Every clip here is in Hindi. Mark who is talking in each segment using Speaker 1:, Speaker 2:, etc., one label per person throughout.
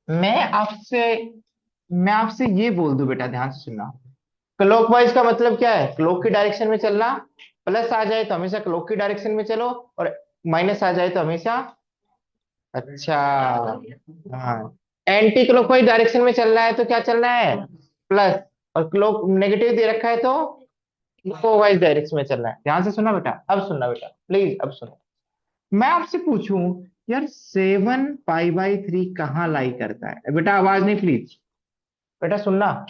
Speaker 1: मैं आपसे मैं आपसे ये बोल दूं बेटा, ध्यान से सुनना। क्लॉकवाइज का मतलब क्या है? क्लॉक की डायरेक्शन में चलना। प्लस आ जाए तो हमेशा क्लॉक की डायरेक्शन में चलो, और माइनस आ जाए तो हमेशा। अच्छा। हाँ, एंटी क्लॉकवाइज डायरेक्शन में चलना है तो क्या चलना है? प्लस। और क्लॉक नेगेटिव दे रखा है तो क्लॉकवाइज डायरेक्शन में चलना है। ध्यान से सुनना बेटा, अब सुनना बेटा, प्लीज अब सुनो। मैं आपसे पूछूं, यार 7 पाई बाई 3 कहाँ लाई करता है? बेटा आवाज नहीं प्लीज। बेटा सुनना,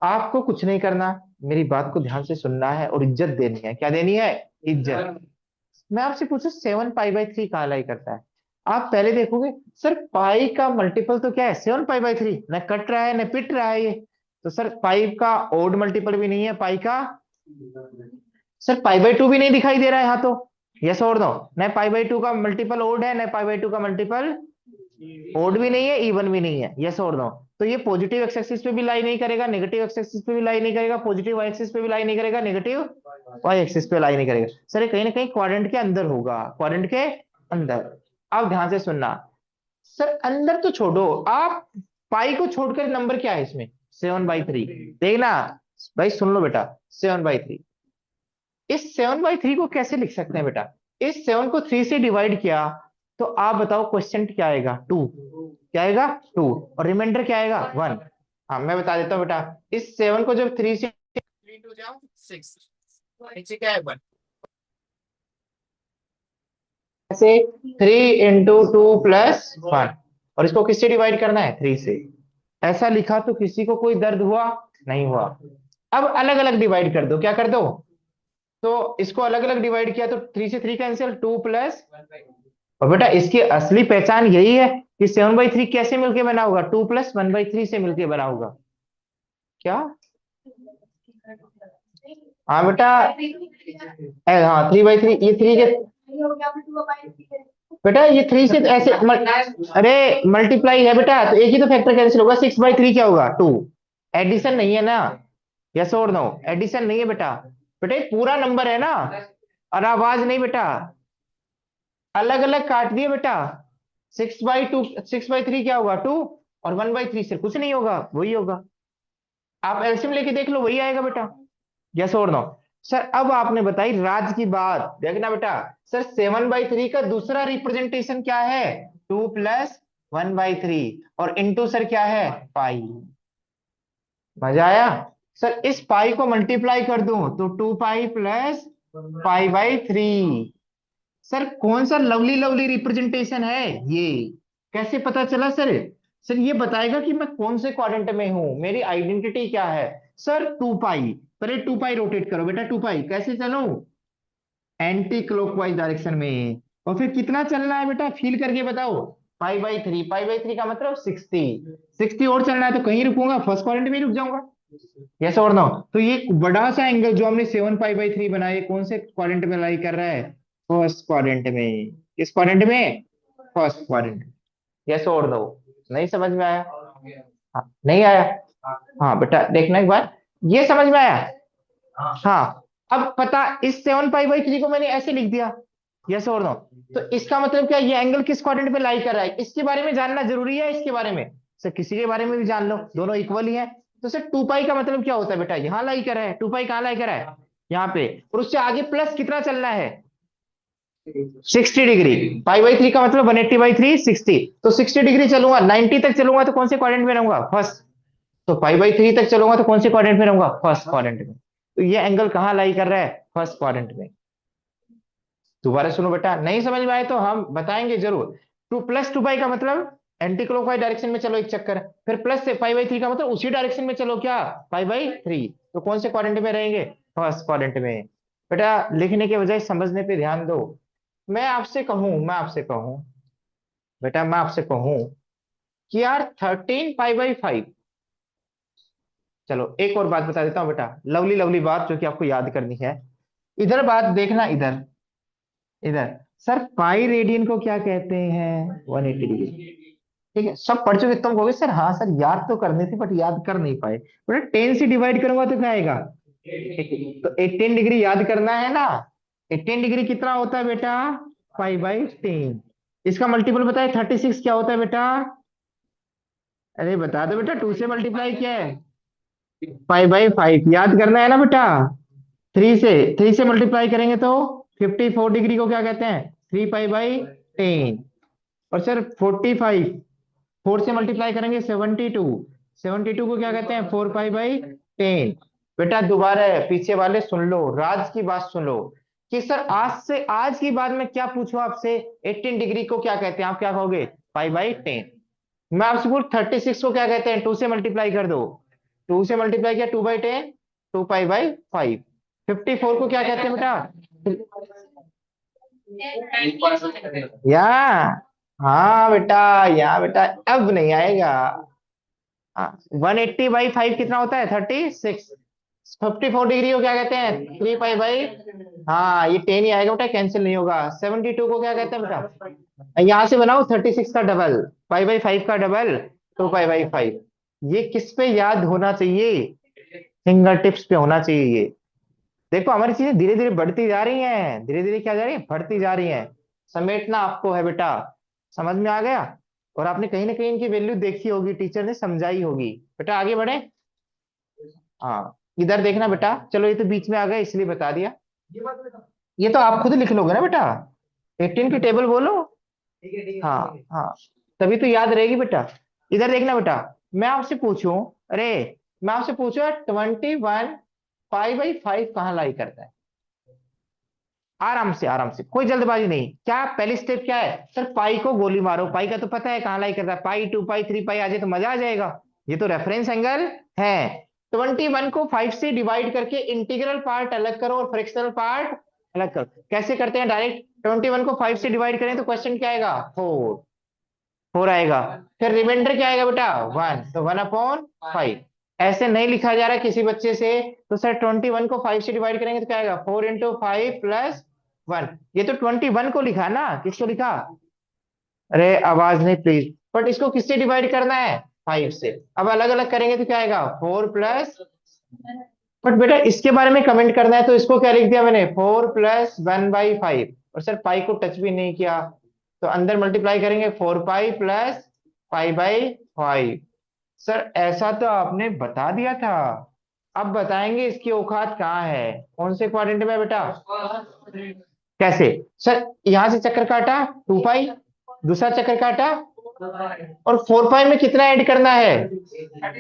Speaker 1: आपको कुछ नहीं करना, मेरी बात को ध्यान से सुनना है और इज्जत देनी है। क्या देनी है? इज्जत। मैं आपसे पूछूं 7 पाई बाई 3 कहाँ लाई करता है? आप पहले देखोगे, सर पाई का मल्टीपल तो क्या है? 7 पाई बाई 3। न कट रहा है न पिट रहा है ये। तो सर पाई का ओड मल्टीपल भी नहीं है पाई का। सर पाई बाई 2 भी नहीं दिखाई दे रहा है यहाँ तो। यस और नो? न पाई बाई 2 का मल्टीपल ओड है, न पाई बाई 2 का मल्टीपल ओड भी नहीं है, इवन भी नहीं है। यस और नो? तो ये पॉजिटिव एक्स एक्सिस पे भी लाई नहीं करेगा, नेगेटिव एक्स एक्सिस पे भी लाई नहीं करेगा, पॉजिटिव वाई एक्सिस पे भी लाई नहीं करेगा, नेगेटिव वाई एक्सिस पे लाई नहीं करेगा। सर ये कहीं ना कहीं क्वाड्रेंट के अंदर होगा, क्वाड्रेंट के अंदर। अब ध्यान से सुनना। सर अंदर तो छोड़ो आप, पाई को छोड़कर नंबर क्या है इसमें? 7/3। देखना भाई, सुन लो बेटा। 7/3, इस 7/3 को कैसे लिख सकते हैं बेटा? इस 7 को 3 से डिवाइड किया तो आप बताओ क्वेश्चन क्या आएगा? 2। क्या आएगा? 2। और रिमाइंडर क्या आएगा? 1। हाँ मैं बता देता हूँ बेटा। इस 7 को जब 3 से 3 जाओ 6, नीचे क्या है? 1। ऐसे 3 × 2 + 1, और इसको किससे डिवाइड करना है? 3 से। ऐसा लिखा तो किसी को कोई दर्द हुआ? नहीं हुआ। अब अलग अलग डिवाइड कर दो, क्या कर दो? तो इसको अलग अलग डिवाइड किया तो 3 से 3 कैंसिल, 2 + और बेटा इसकी असली पहचान यही है कि 7/3 कैसे मिलके बना होगा? 2 + 1/3 से मिलके बना होगा। क्या? हाँ बेटा। हाँ 3/3, ये 3 के बेटा, ये 3 से तो ऐसे अरे मल्टीप्लाई है बेटा, तो एक ही तो फैक्टर कैंसिल होगा। 6/3 क्या होगा? 2। एडिशन नहीं है ना? यस और नो? एडिशन नहीं है बेटा। बेटा ये पूरा नंबर है ना। और आवाज नहीं बेटा, अलग अलग काट दिए बेटा। 6/2, 6/3 क्या होगा? 2। और 1/3 से कुछ नहीं होगा, वही होगा। आप एलसीएम लेके देख लो, वही आएगा बेटा। यस और नो? सर अब आपने बताई राज की बात, देखना बेटा। सर 7/3 का दूसरा रिप्रेजेंटेशन क्या है? 2 + 1/3। और इंटू सर क्या है? पाई। मजा आया? सर इस पाई को मल्टीप्लाई कर दूं तो 2 पाई + पाई/3। सर कौन सा लवली लवली रिप्रेजेंटेशन है ये? कैसे पता चला सर? सर ये बताएगा कि मैं कौन से क्वाड्रेंट में हूं, मेरी आइडेंटिटी क्या है। सर 2 पाई, पहले 2 पाई रोटेट करो बेटा। 2 पाई कैसे चलो? एंटी क्लॉकवाइज डायरेक्शन में। और फिर कितना चलना है बेटा, फील करके बताओ। पाई बाई 3, पाई बाई 3 का मतलब 60। 60 और चलना है तो कहीं रुकूंगा? फर्स्ट क्वाड्रेंट में ही रुक जाऊंगा। यस और नो? तो ये बड़ा सा एंगल जो हमने 7 पाई बाई 3 बनाया, ये कौन से क्वाड्रेंट में लाई कर रहा है? फर्स्ट क्वाड्रेंट में। किस क्वाड्रेंट में? First quadrant. यस और नो? नहीं समझ में आया? हाँ, नहीं आया? हाँ बेटा देखना एक बार, ये समझ में आया? हाँ। अब पता, इस 7 पाई बाई 3 को मैंने ऐसे लिख दिया। यस और नो? तो इसका मतलब क्या, ये एंगल किस क्वाड्रेंट में लाई कर रहा है? इसके बारे में जानना जरूरी है, इसके बारे में? सर किसी के बारे में भी जान लो, दोनों इक्वल ही है। तो सर 2 पाई का मतलब क्या होता है बेटा? यहाँ लाई कर रहा है। 2 पाई कहाँ लाई कर रहा है? यहाँ पे। और उससे आगे प्लस कितना चलना है? 60 डिग्री। पाई बाई 3 का मतलब 180/3, 60। तो 60 डिग्री चलूंगा, 90 तक चलूंगा तो कौन से क्वाड्रेंट में रहूंगा? फर्स्ट। तो पाई बाई 3 तक चलूंगा तो कौन से क्वाड्रेंट में रहूंगा? फर्स्ट क्वाड्रेंट में। तो ये एंगल कहाँ लाई कर रहा है? फर्स्ट क्वाड्रेंट में। दोबारा सुनो बेटा, नहीं समझ में आए तो हम बताएंगे जरूर। 2 + 2 पाई का मतलब एंटी क्लॉकवाइज डायरेक्शन में चलो, एक चक्कर। फिर प्लस से पाई बाई 3 का मतलब उसी डायरेक्शन में चलो, क्या? Pi by 3। तो कौन से क्वाड्रेंट में रहेंगे? फर्स्ट क्वाड्रेंट में। बेटा लिखने के बजाय समझने पे ध्यान दो। मैं आपसे कहूं बेटा, मैं आपसे कहूं कि यार 13 पाई बाई 5। चलो एक और बात बता देता हूं बेटा, लवली लवली बात जो कि आपको याद करनी है। इधर बात देखना, इधर। इधर। सर पाई रेडियन को क्या कहते हैं? 180 डिग्री। ठीक है, सब पढ़ चुके, तुम कहोगे सर हाँ सर याद तो करनी थी बट याद कर नहीं पाए। बेटा 10 से डिवाइड करूंगा तो क्या आएगा? तो 18 डिग्री याद करना है ना। 18 डिग्री कितना होता है बेटा? Pi by 10। इसका मल्टीपल बताए 36 क्या होता है बेटा? अरे बता दो बेटा, 2 से मल्टीप्लाई क्या है? 5/5 याद करना है ना बेटा। 3 से मल्टीप्लाई करेंगे तो 54 डिग्री को क्या कहते हैं? 3 पाई/10। और सर 45, 4 से मल्टीप्लाई करेंगे 72, 72 को क्या कहते हैं? 4 पाई/10। बेटा दोबारा है, पीछे वाले सुन लो, राज की बात सुन लो कि सर आज की बात में क्या पूछूं आपसे, 18 डिग्री को क्या कहते हैं? आप क्या कहोगे? पाई/10। मैं आपसे पूछ 36 को क्या कहते हैं? 2 से मल्टीप्लाई कर दो, 2 से मल्टीप्लाई किया 2/10, 2 पाई/5। 54 को क्या कहते हैं बेटा? या हाँ बेटा, या बेटा अब नहीं आएगा। 180/5 कितना होता है? 36। 54 डिग्री को क्या कहते हैं? 3 पाई/, हाँ ये 10 ही आएगा बेटा, कैंसिल नहीं होगा। 72 को क्या कहते हैं बेटा? यहां से बनाओ 36 का डबल, पाई/5 का डबल, 2 पाई/5। ये किस पे याद होना चाहिए? फिंगर टिप्स पे होना चाहिए ये। देखो हमारी चीजें धीरे धीरे बढ़ती जा रही हैं, धीरे धीरे क्या जा रही है? बढ़ती जा रही हैं। समेटना आपको है बेटा। समझ में आ गया? और आपने कहीं ना कहीं इनकी वैल्यू देखी होगी, टीचर ने समझाई होगी। बेटा आगे बढ़े। हाँ इधर देखना बेटा, चलो ये तो बीच में आ गया इसलिए बता दिया। ये तो आप खुद लिख लोगे ना बेटा, 18 की टेबल बोलो। हाँ हाँ, तभी तो याद रहेगी बेटा। इधर देखना बेटा, मैं आपसे पूछूं, अरे मैं आपसे पूछूं 21 पाई/5 कहाँ लाई करता है? आराम से आराम से, कोई जल्दबाजी नहीं। क्या पहली स्टेप क्या है? सर पाई को गोली मारो, पाई का तो पता है कहाँ लाई करता है। पाई, 2 पाई, 3 पाई आ जाए तो मजा आ जाएगा। ये तो रेफरेंस एंगल है। 21 को 5 से डिवाइड करके इंटीग्रल पार्ट अलग करो और फ्रैक्शनल पार्ट अलग करो। कैसे करते हैं? डायरेक्ट 21 को 5 से डिवाइड करें तो क्वेश्चन क्या आएगा? 4 आएगा। फिर रिमाइंडर क्या आएगा बेटा? 1, तो 1/5। ऐसे नहीं लिखा जा रहा किसी बच्चे से, तो सर 21 को 5 से डिवाइड करेंगे तो क्या आएगा? 4 × 5 + 1। ये तो 21 को लिखा ना, किसको लिखा? अरे आवाज नहीं प्लीज। बट इसको किससे डिवाइड करना है? 5 से। अब अलग अलग करेंगे तो क्या आएगा? 4 प्लस। बट बेटा इसके बारे में कमेंट करना है तो इसको क्या लिख दिया मैंने? 4 + 1/5। और सर पाई को टच भी नहीं किया, तो अंदर मल्टीप्लाई करेंगे 4 पाई + 5/5। सर ऐसा तो आपने बता दिया था, अब बताएंगे इसकी औकात कहाँ है, कौन से क्वाड्रेंट में है बेटा? कैसे? सर यहां से चक्कर काटा 2 पाई, दूसरा चक्कर काटा, और 4 पाई में कितना ऐड करना है?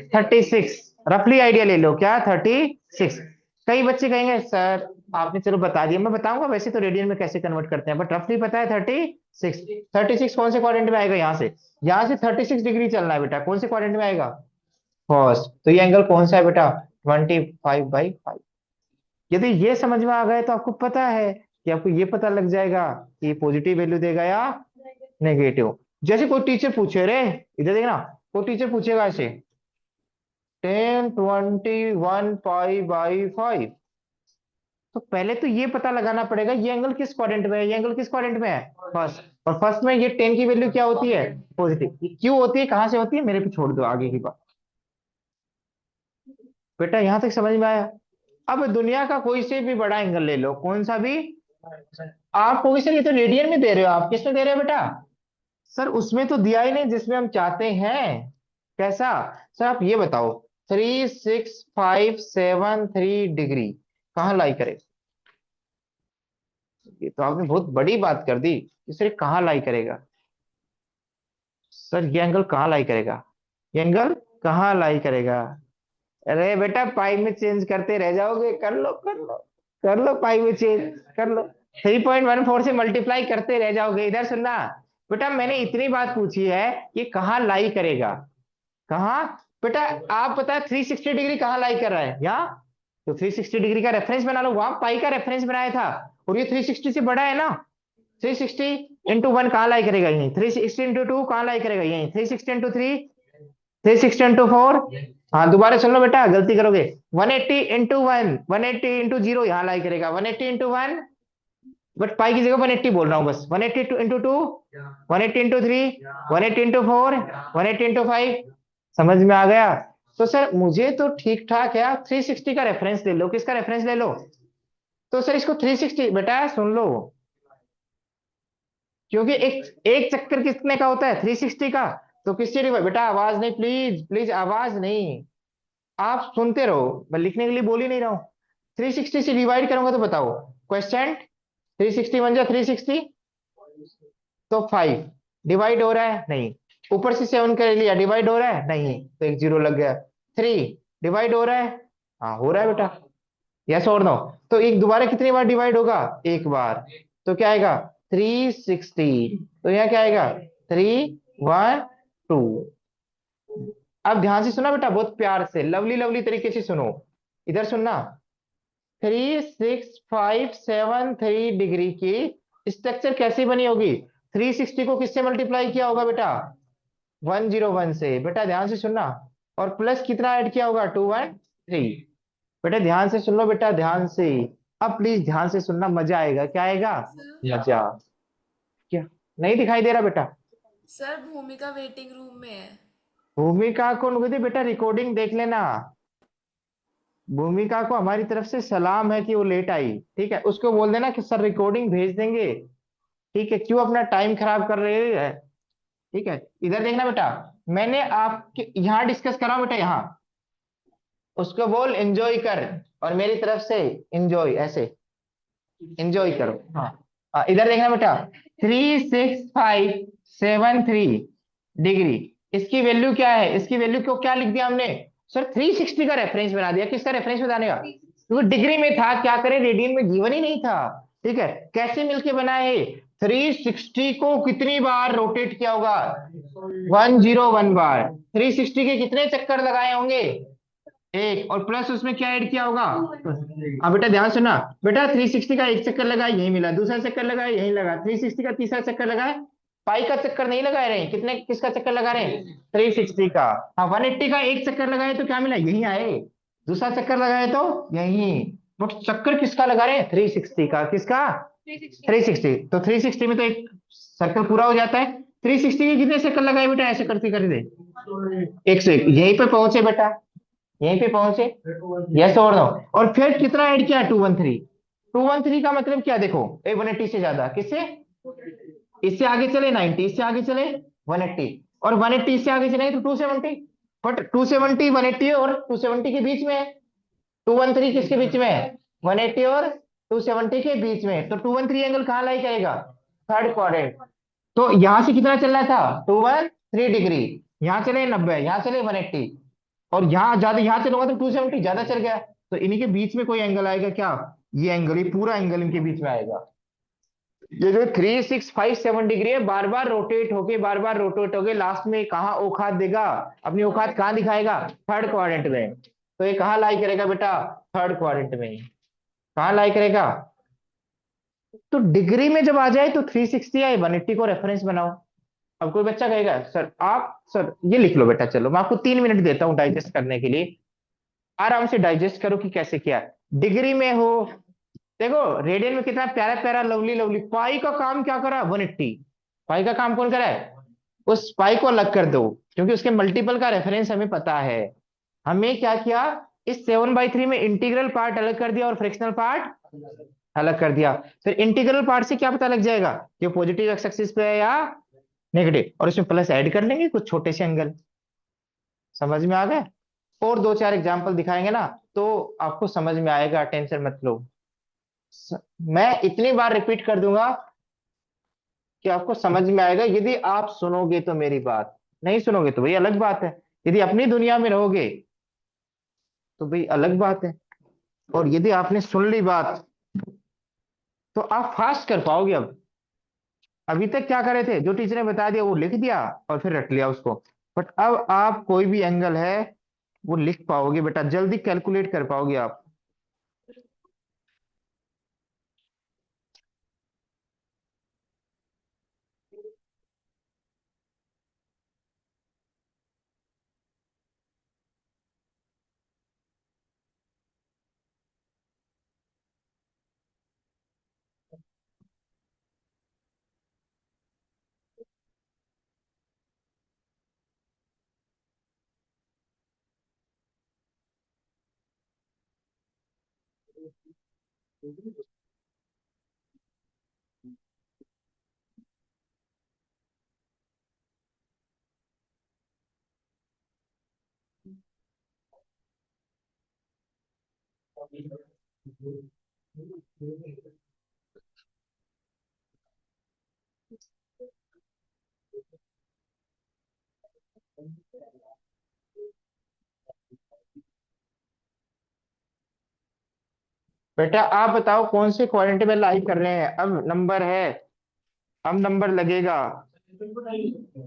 Speaker 1: 36। रफली आइडिया ले लो, क्या 36? कई बच्चे कहेंगे सर आपने चलो बता दिया, मैं बताऊंगा वैसे तो रेडियन में कैसे कन्वर्ट करते हैं, बट रफली पता है 36। 36 कौन से क्वाड्रेंट में आएगा? यहाँ से 36 डिग्री चलना है बेटा, कौन से क्वाड्रेंट में आएगा? फर्स्ट। तो ये एंगल कौन सा है बेटा? 25/5। यदि ये समझ में आ गए तो आपको पता है कि आपको ये पता लग जाएगा कि ये पॉजिटिव वैल्यू देगा या नेगेटिव। जैसे कोई टीचर पूछे, रे इधर देखना, कोई टीचर पूछेगा ऐसे 10 21 पाई/5, तो पहले तो ये पता लगाना पड़ेगा ये एंगल किस क्वाड्रेंट में है, ये एंगल किस क्वाड्रेंट में है? फर्स्ट। और फर्स्ट में ये 10 की वैल्यू क्या होती है? पॉजिटिव। ये क्यों होती है, कहां से होती है, मेरे पे छोड़ दो आगे की बात। बेटा यहां तक समझ में आया? अब दुनिया का कोई से भी बड़ा एंगल ले लो, कौन सा भी। आप कोई से, ये तो रेडियन में दे रहे हो, आप किस में दे रहे हो बेटा? सर उसमें तो दिया ही नहीं जिसमें हम चाहते हैं। कैसा? सर आप ये बताओ, 36 5 7 3 डिग्री कहाँ लाई करे? ये तो आपने बहुत बड़ी बात कर दी कि सर ये कहाँ लाई करेगा। सर ये एंगल कहाँ लाई करेगा? ये एंगल कहाँ लाई करेगा? अरे बेटा पाई में चेंज करते रह जाओगे, कर लो कर लो, कर लो पाई में चेंज, कर लो। 3.14 से मल्टीप्लाई करते रह जाओगे। इधर सुनना बेटा, मैंने इतनी बात पूछी है कि कहाँ लाई करेगा, कहाँ? बेटा आप पता है 360 डिग्री कहाँ लाई कर रहा है? यहाँ। तो 360 डिग्री का रेफरेंस बना लो, वहां पाई का रेफरेंस बनाया था, और ये 360 से बड़ा है ना। 360 × 1 कहाँ लाई करेगा? यहीं। 360 × 2 कहाँ लाई करेगा? यहीं। 360 × 3, 360 × 4। हाँ दोबारा सुन लो बेटा, गलती करोगे। 180 × 1, 180 × 0 यहाँ लाई करेगा। 180 × 1, बट पाई की जगह 180 बोल रहा हूँ बस। 180 × 2, 180 × 3, 180 × 4, 180 × 5। समझ में आ गया? तो सर मुझे तो ठीक ठाक है, आप 360 का रेफरेंस ले लो। किसका रेफरेंस ले लो? तो सर इसको 360, बेटा सुन लो, क्योंकि एक एक चक्कर कितने का होता है? 360 का। तो किससे डिवाइड, बेटा आवाज नहीं, प्लीज प्लीज आवाज नहीं, आप सुनते रहो, मैं लिखने के लिए बोल ही नहीं रहा हूँ। 360 से डिवाइड करूंगा तो बताओ क्वेश्चन। 360 बन जाए 360, तो 5 डिवाइड हो रहा है नहीं, ऊपर से 7 कर लिया, डिवाइड हो रहा है नहीं, तो एक जीरो लग गया। 3 डिवाइड हो रहा है, हाँ हो रहा है बेटा, यस और नो। तो एक दोबारा कितनी बार डिवाइड होगा, एक बार, तो क्या आएगा 360, तो यहाँ क्या आएगा 312। अब ध्यान से सुना बेटा, बहुत प्यार से लवली लवली तरीके से सुनो, इधर सुनना। 3657 की स्ट्रक्चर कैसी बनी होगी, 360 को किससे मल्टीप्लाई किया होगा बेटा, 101 से, बेटा ध्यान से सुनना, और प्लस कितना ऐड किया होगा, 213। बेटा ध्यान से सुन लो, बेटा ध्यान से, अब प्लीज ध्यान से सुनना, मजा आएगा, क्या आएगा,
Speaker 2: सर।
Speaker 1: मजा। क्या नहीं दिखाई दे रहा बेटा,
Speaker 2: सर भूमिका वेटिंग रूम में है।
Speaker 1: भूमिका को नुकती बेटा रिकॉर्डिंग देख लेना, भूमिका को हमारी तरफ से सलाम है कि वो लेट आई, ठीक है, उसको बोल देना कि सर रिकॉर्डिंग भेज देंगे, ठीक है, क्यों अपना टाइम खराब कर रहे हैं, ठीक है। इधर देखना बेटा, मैंने आपके यहाँ डिस्कस करा बेटा, यहाँ उसको बोल एंजॉय कर, और मेरी तरफ से एंजॉय, ऐसे एंजॉय करो, हाँ। इधर देखना बेटा, 36573 इसकी वैल्यू क्या है, इसकी वैल्यू को क्या लिख दिया हमने, सर 360 का रेफरेंस बना दिया, किसका रेफरेंस बताने का, क्योंकि डिग्री में था, क्या करें रेडियन में गिवन ही नहीं था, ठीक है। कैसे मिलके बनाए, 360 को कितनी बार रोटेट किया होगा, 101 बार, 360 के कितने चक्कर लगाए होंगे, एक, और प्लस उसमें क्या ऐड किया होगा। अब बेटा ध्यान सुना, बेटा 360 का एक चक्कर लगा यही मिला, दूसरा चक्कर लगा यही लगा, 360 का तीसरा चक्कर लगा है, पाई का चक्कर नहीं लगा रहे हैं, कितने किसका चक्कर लगा रहे हैं, 360 का। हाँ 180 का एक चक्कर लगाए तो क्या मिला, यही आए, दूसरा चक्कर लगाए तो यही, बट चक्कर किसका लगा रहे हैं, 360 का, किसका, 360, तो 360 में तो एक सर्कल पूरा हो जाता है, 360 के कितने चक्कर लगाए बेटा, ऐसे करते करते 101, यहीं पे पहुंचे बेटा, यहीं पे पहुंचे, यस और नो। और फिर कितना ऐड किया, 213, 213 का मतलब क्या देखो, ए 180 से ज्यादा, किससे, इससे आगे चले 90, इससे आगे चले 180, और 180 इससे आगे चले तो 270, बट 270 180 और 270 के बीच में है, 213 किसके बीच में है, 180 और 270 के बीच में, तो 213 एंगल कहाँ लाई करेगा, थर्ड क्वाड्रेंट। तो यहां से कितना चल रहा था, 213 डिग्री, यहाँ चले 90, यहाँ चले 180, और यहाँ ज्यादा, यहाँ चलूंगा तो 270 ज्यादा चल गया, तो इन्हीं के बीच में कोई एंगल आएगा क्या, ये एंगल, ये पूरा एंगल इनके बीच में आएगा। ये जो 3657 डिग्री है, बार बार रोटेट होके, बार बार रोटेट होके, लास्ट में कहाँ औकात देगा, अपनी औकात कहाँ दिखाएगा, थर्ड क्वाड्रेंट में, तो ये कहाँ लाई करेगा बेटा, थर्ड क्वाड्रेंट में, कहाँ लाई करेगा। तो डिग्री में जब आ जाए तो 360 या 180 को रेफरेंस बनाओ। अब कोई बच्चा कहेगा सर आप, सर ये लिख लो बेटा, चलो मैं आपको 3 मिनट देता हूँ डाइजेस्ट करने के लिए, आराम से डाइजेस्ट करो कि कैसे किया है। डिग्री में हो, देखो रेडियन में कितना प्यारा प्यारा लवली लवली, पाई का काम क्या करा, 180, पाई का काम कौन करा है, उस पाई को अलग कर दो, क्योंकि उसके मल्टीपल का रेफरेंस हमें पता है। हमें क्या किया, इस 7/3 में इंटीग्रल पार्ट अलग कर दिया और फ्रैक्शनल पार्ट अलग कर दिया, फिर इंटीग्रल पार्ट से क्या पता लग जाएगा कि पॉजिटिव एक्स एक्सिस पे है या नेगेटिव, और इसमें प्लस ऐड कर लेंगे कुछ छोटे से एंगल, समझ में आ गए। और दो चार एग्जांपल दिखाएंगे ना, तो आपको समझ में आएगा, टेंशन मत लो। मैं इतनी बार रिपीट कर दूंगा कि आपको समझ में आएगा, यदि आप सुनोगे तो मेरी बात, नहीं सुनोगे तो भाई अलग बात है, यदि अपनी दुनिया में रहोगे तो भाई अलग बात है, और यदि आपने सुन ली बात तो आप फास्ट कर पाओगे। अब अभी तक क्या करे थे, जो टीचर ने बता दिया वो लिख दिया और फिर रट लिया उसको, बट अब आप कोई भी एंगल है वो लिख पाओगे बेटा, जल्दी कैलकुलेट कर पाओगे आप। बेटा आप बताओ कौन से क्वाड्रेंट में लाई कर रहे हैं, अब नंबर है, अब नंबर लगेगा।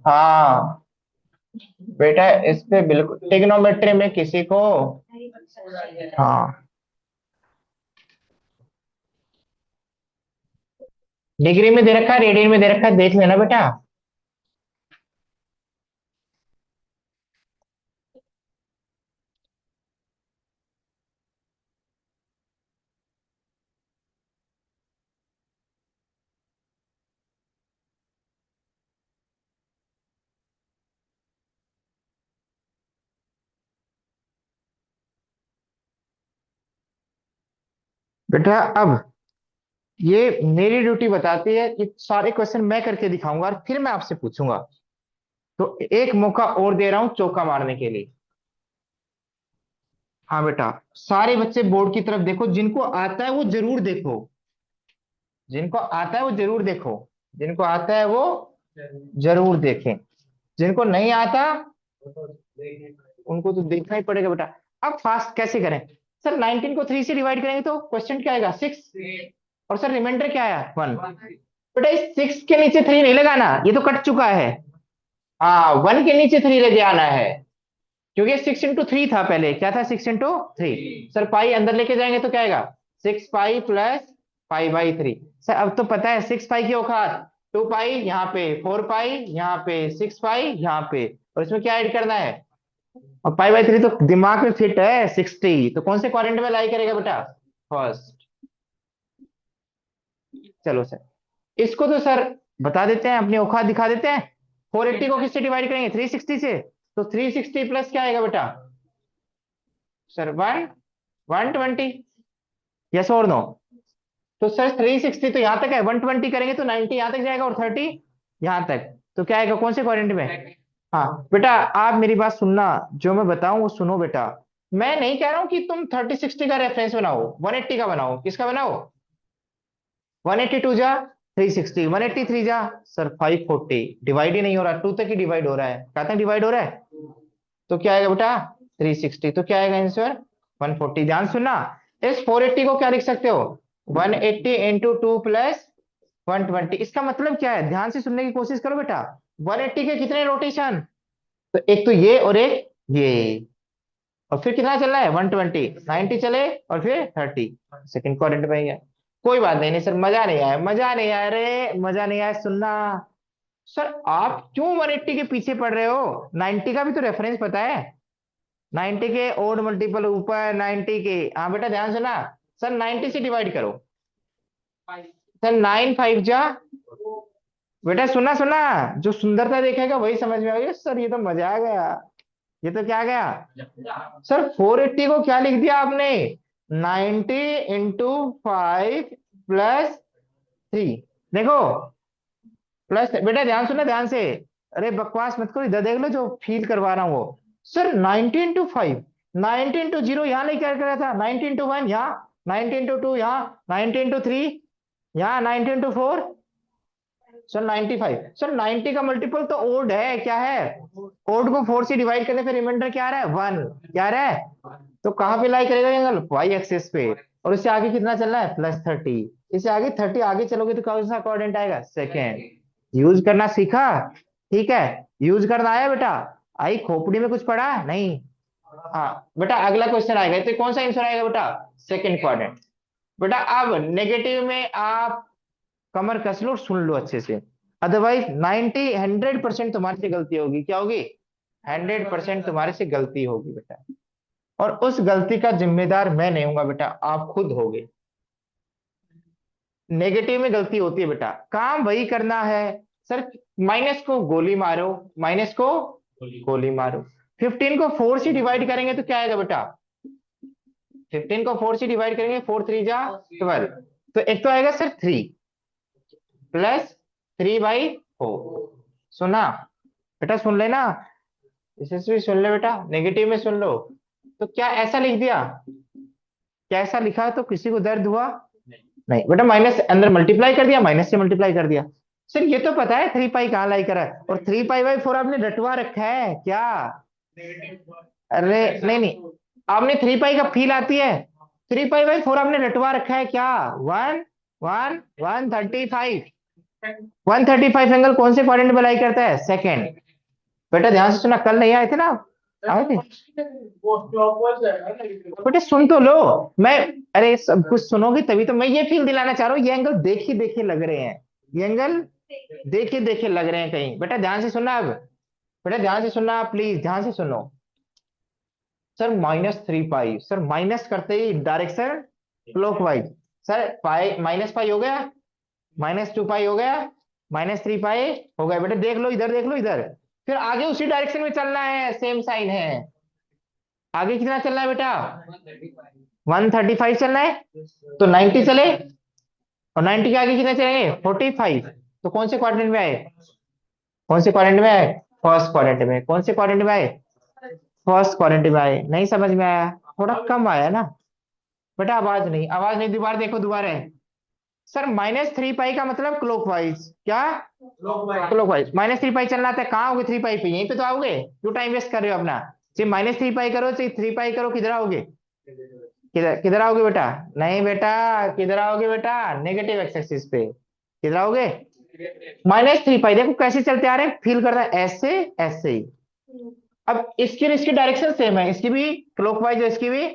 Speaker 1: हाँ बेटा इस पे बिल्कुल ट्रिग्नोमेट्री में किसी को, हाँ डिग्री में दे रखा है, रेडियन में दे रखा है, देख लेना बेटा। बेटा अब ये मेरी ड्यूटी बताती है कि सारे क्वेश्चन मैं करके दिखाऊंगा और फिर मैं आपसे पूछूंगा। तो एक मौका और दे रहा हूं चौका मारने के लिए। हाँ बेटा, सारे बच्चे बोर्ड की तरफ देखो, जिनको आता है वो जरूर देखो, जिनको आता है वो जरूर देखो, जिनको आता है वो जरूर देखें, जिनको नहीं आता उनको तो देखना ही पड़ेगा बेटा। अब फास्ट कैसे करें? सर 19 को 3 से डिवाइड करेंगे तो क्वेश्चन क्या आएगा, 6। और सर रिमाइंडर क्या आया, 1। बेटा इस 6 के नीचे 3 नहीं लगाना, ये तो कट चुका है। हाँ 1 के नीचे 3 लेके आना है, क्योंकि 6 इंटू 3 था पहले, क्या था 6 इंटू 3। सर पाई अंदर लेके जाएंगे तो क्या आएगा, 6 पाई प्लस पाई/3। सर अब तो पता है 6 पाई की औकात 2 पाई, यहाँ पे 4 पाई, यहाँ पे 6 पाई, यहाँ पे, और इसमें क्या ऐड करना है, और पाई/3 तो दिमाग में फिट है 60। तो कौन से क्वाड्रेंट में लाई करेगा बेटा, फर्स्ट। चलो सर, इसको तो सर बता देते हैं, अपनी औकात दिखा देते हैं। 480 को किससे डिवाइड करेंगे, 360 से। तो 360 प्लस क्या आएगा बेटा, सर 120। यस और नो? तो सर 360 तो यहां तक है, 120 करेंगे तो 90 यहां तक जाएगा और 30 यहां तक। तो क्या आएगा, कौन से क्वाड्रेंट में? हाँ बेटा आप मेरी बात सुनना, जो मैं बताऊं वो सुनो बेटा। मैं नहीं कह रहा हूं कि तुम 3060 का रेफरेंस बनाओ, 180 का बनाओ। किसका बनाओ, 182 जा 360, 183 जा सर 540। डिवाइड ही नहीं हो रहा, 2 तक ही डिवाइड हो रहा है, कहाँ तक डिवाइड हो रहा है? तो क्या आएगा बेटा, 360। तो क्या आएगा आंसर, 140। ध्यान सुनना, इस 480 को क्या लिख सकते हो, 180 इंटू 2 प्लस 120। इसका मतलब क्या है, ध्यान से सुनने की कोशिश करो बेटा। 180 के कितने रोटेशन, तो एक तो ये और एक ये, और फिर कितना चल रहा है 120, 90 चले और फिर 30, सेकंड क्वाड्रेंट में ही है। कोई बात नहीं, नहीं सर मजा नहीं आया, मजा नहीं आया, अरे मजा नहीं आया, सुनना। सर आप क्यों 180 के पीछे पड़ रहे हो, 90 का भी तो रेफरेंस पता है। 90 के ओड मल्टीपल ऊपर 90 के, हाँ बेटा ध्यान सुना। सर 90 से डिवाइड करो, सर 9 5 जा, बेटा सुना सुना, जो सुंदरता देखेगा वही समझ में आएगा। सर ये तो मजा आ गया, ये तो क्या गया। सर 480 को क्या लिख दिया आपने, 90 इंटू 5 प्लस 3। देखो प्लस, बेटा ध्यान सुना ध्यान से, अरे बकवास मत करो, इधर देख लो जो फील करवा रहा हूँ वो। सर 90 इंटू 5, 90 इंटू 0 यहाँ लेके क्या करा था, 90 इंटू 1 यहाँ, 90 इंटू 2 यहाँ, 90 इंटू 3 यहाँ, 90 इंटू 4, सर 95। सर 90 का मल्टीपल तो ओड है, क्या है, ओड को 4 से डिवाइड करने पे रिमाइंडर क्या आ रहा है, 1। क्या आ रहा है, तो कहां पे लाई करेगा एंगल, वाई एक्सिस पे। और उससे आगे कितना चलना है, +30। इससे आगे 30 आगे चलोगे तो कौन सा कोऑर्डिनेट आएगा, सेकेंड। यूज करना सीखा, ठीक है, यूज करना आया बेटा। आई खोपड़ी में कुछ पड़ा नहीं। हाँ बेटा अगला क्वेश्चन आएगा, तो कौन सा आंसर आएगा बेटा, सेकंड क्वाड्रेंट। बेटा अब नेगेटिव में आप कमर कस लो और सुन लो अच्छे से, अदरवाइज 100% तुम्हारे से गलती होगी, क्या होगी, 100% तुम्हारे से गलती होगी बेटा। और उस गलती का जिम्मेदार मैं नहीं हूंगा बेटा, आप खुद होगे। नेगेटिव में गलती होती है बेटा, काम वही करना है। सर माइनस को गोली मारो, माइनस को गोली मारो। 15 को 4 से डिवाइड करेंगे तो क्या आएगा बेटा, 15 को 4 से डिवाइड करेंगे, 4 3 जा 12। तो एक तो आएगा सर 3 +3/4। सुना बेटा, सुन लेना, इसे भी सुन ले बेटा, नेगेटिव में सुन लो। तो क्या ऐसा लिख दिया, कैसा लिखा तो किसी को दर्द हुआ? नहीं बेटा, माइनस अंदर मल्टीप्लाई कर दिया, माइनस से मल्टीप्लाई कर दिया। सर ये तो पता है 3 पाई कहाँ लाई करा है, और 3 पाई बाई 4 आपने रटवा रखा है क्या? अरे नहीं नहीं, आपने 3 पाई का फील आती है, 3 पाई बाई 4 आपने रटवा रखा है क्या? वन वन 135, 135 एंगल कौन से क्वाड्रेंट में लाई करता है? सेकेंड। बेटा ध्यान से सुना, कल नहीं आए थे ना आप? आए थे? बेटे सुन तो लो। मैं, अरे सब कुछ सुनोगे तभी तो, मैं ये फील दिलाना चाह रहा हूँ, ये एंगल देखे देखे लग रहे हैं, ये एंगल देखे देखे लग रहे हैं कहीं। बेटा ध्यान से सुनना अब, बेटा ध्यान से सुनना, प्लीज ध्यान से सुनो। सर -3 पाई, सर माइनस करते ही direction clockwise. Sir pi minus pi हो गया, -2 पाई हो गया, -3 पाई हो गया। बेटा देख लो इधर, देख लो इधर, फिर आगे उसी डायरेक्शन में चलना है, सेम साइन है। आगे कितना चलना है बेटा? 135 चलना है, तो 90 चले, और 90 के आगे कितने चलेंगे? 45। तो कौन से क्वाड्रेंट में आए? कौन से क्वाड्रेंट में आए? फर्स्ट क्वाड्रेंट में। कौन से क्वाड्रेंट में आए? फर्स्ट क्वाड्रेंट में आए। नहीं समझ में आया? थोड़ा कम आया ना बेटा? आवाज नहीं, आवाज नहीं, दोबारा देखो, दोबारा है। सर -3 पाई का मतलब क्लॉकवाइज, क्या? क्लॉकवाइज। -3 पाई चलना आता है, कहाँ आओगे 3 पाई पे? यहीं पे तो आओगे, क्यों टाइम वेस्ट कर रहे हो अपना? चाहे -3 पाई करो, चाहे 3 पाई करो, किधर आओगे? किधर किधर आओगे बेटा? नहीं बेटा, किधर आओगे बेटा? नेगेटिव एक्स एक्सिस पे किधर आओगे? -3 पाई। देखो कैसे चलते आ रहे हैं, फील करना है, ऐसे ऐसे ही। अब इसकी और इसकी डायरेक्शन सेम है, इसकी भी क्लॉकवाइज है, इसकी भी।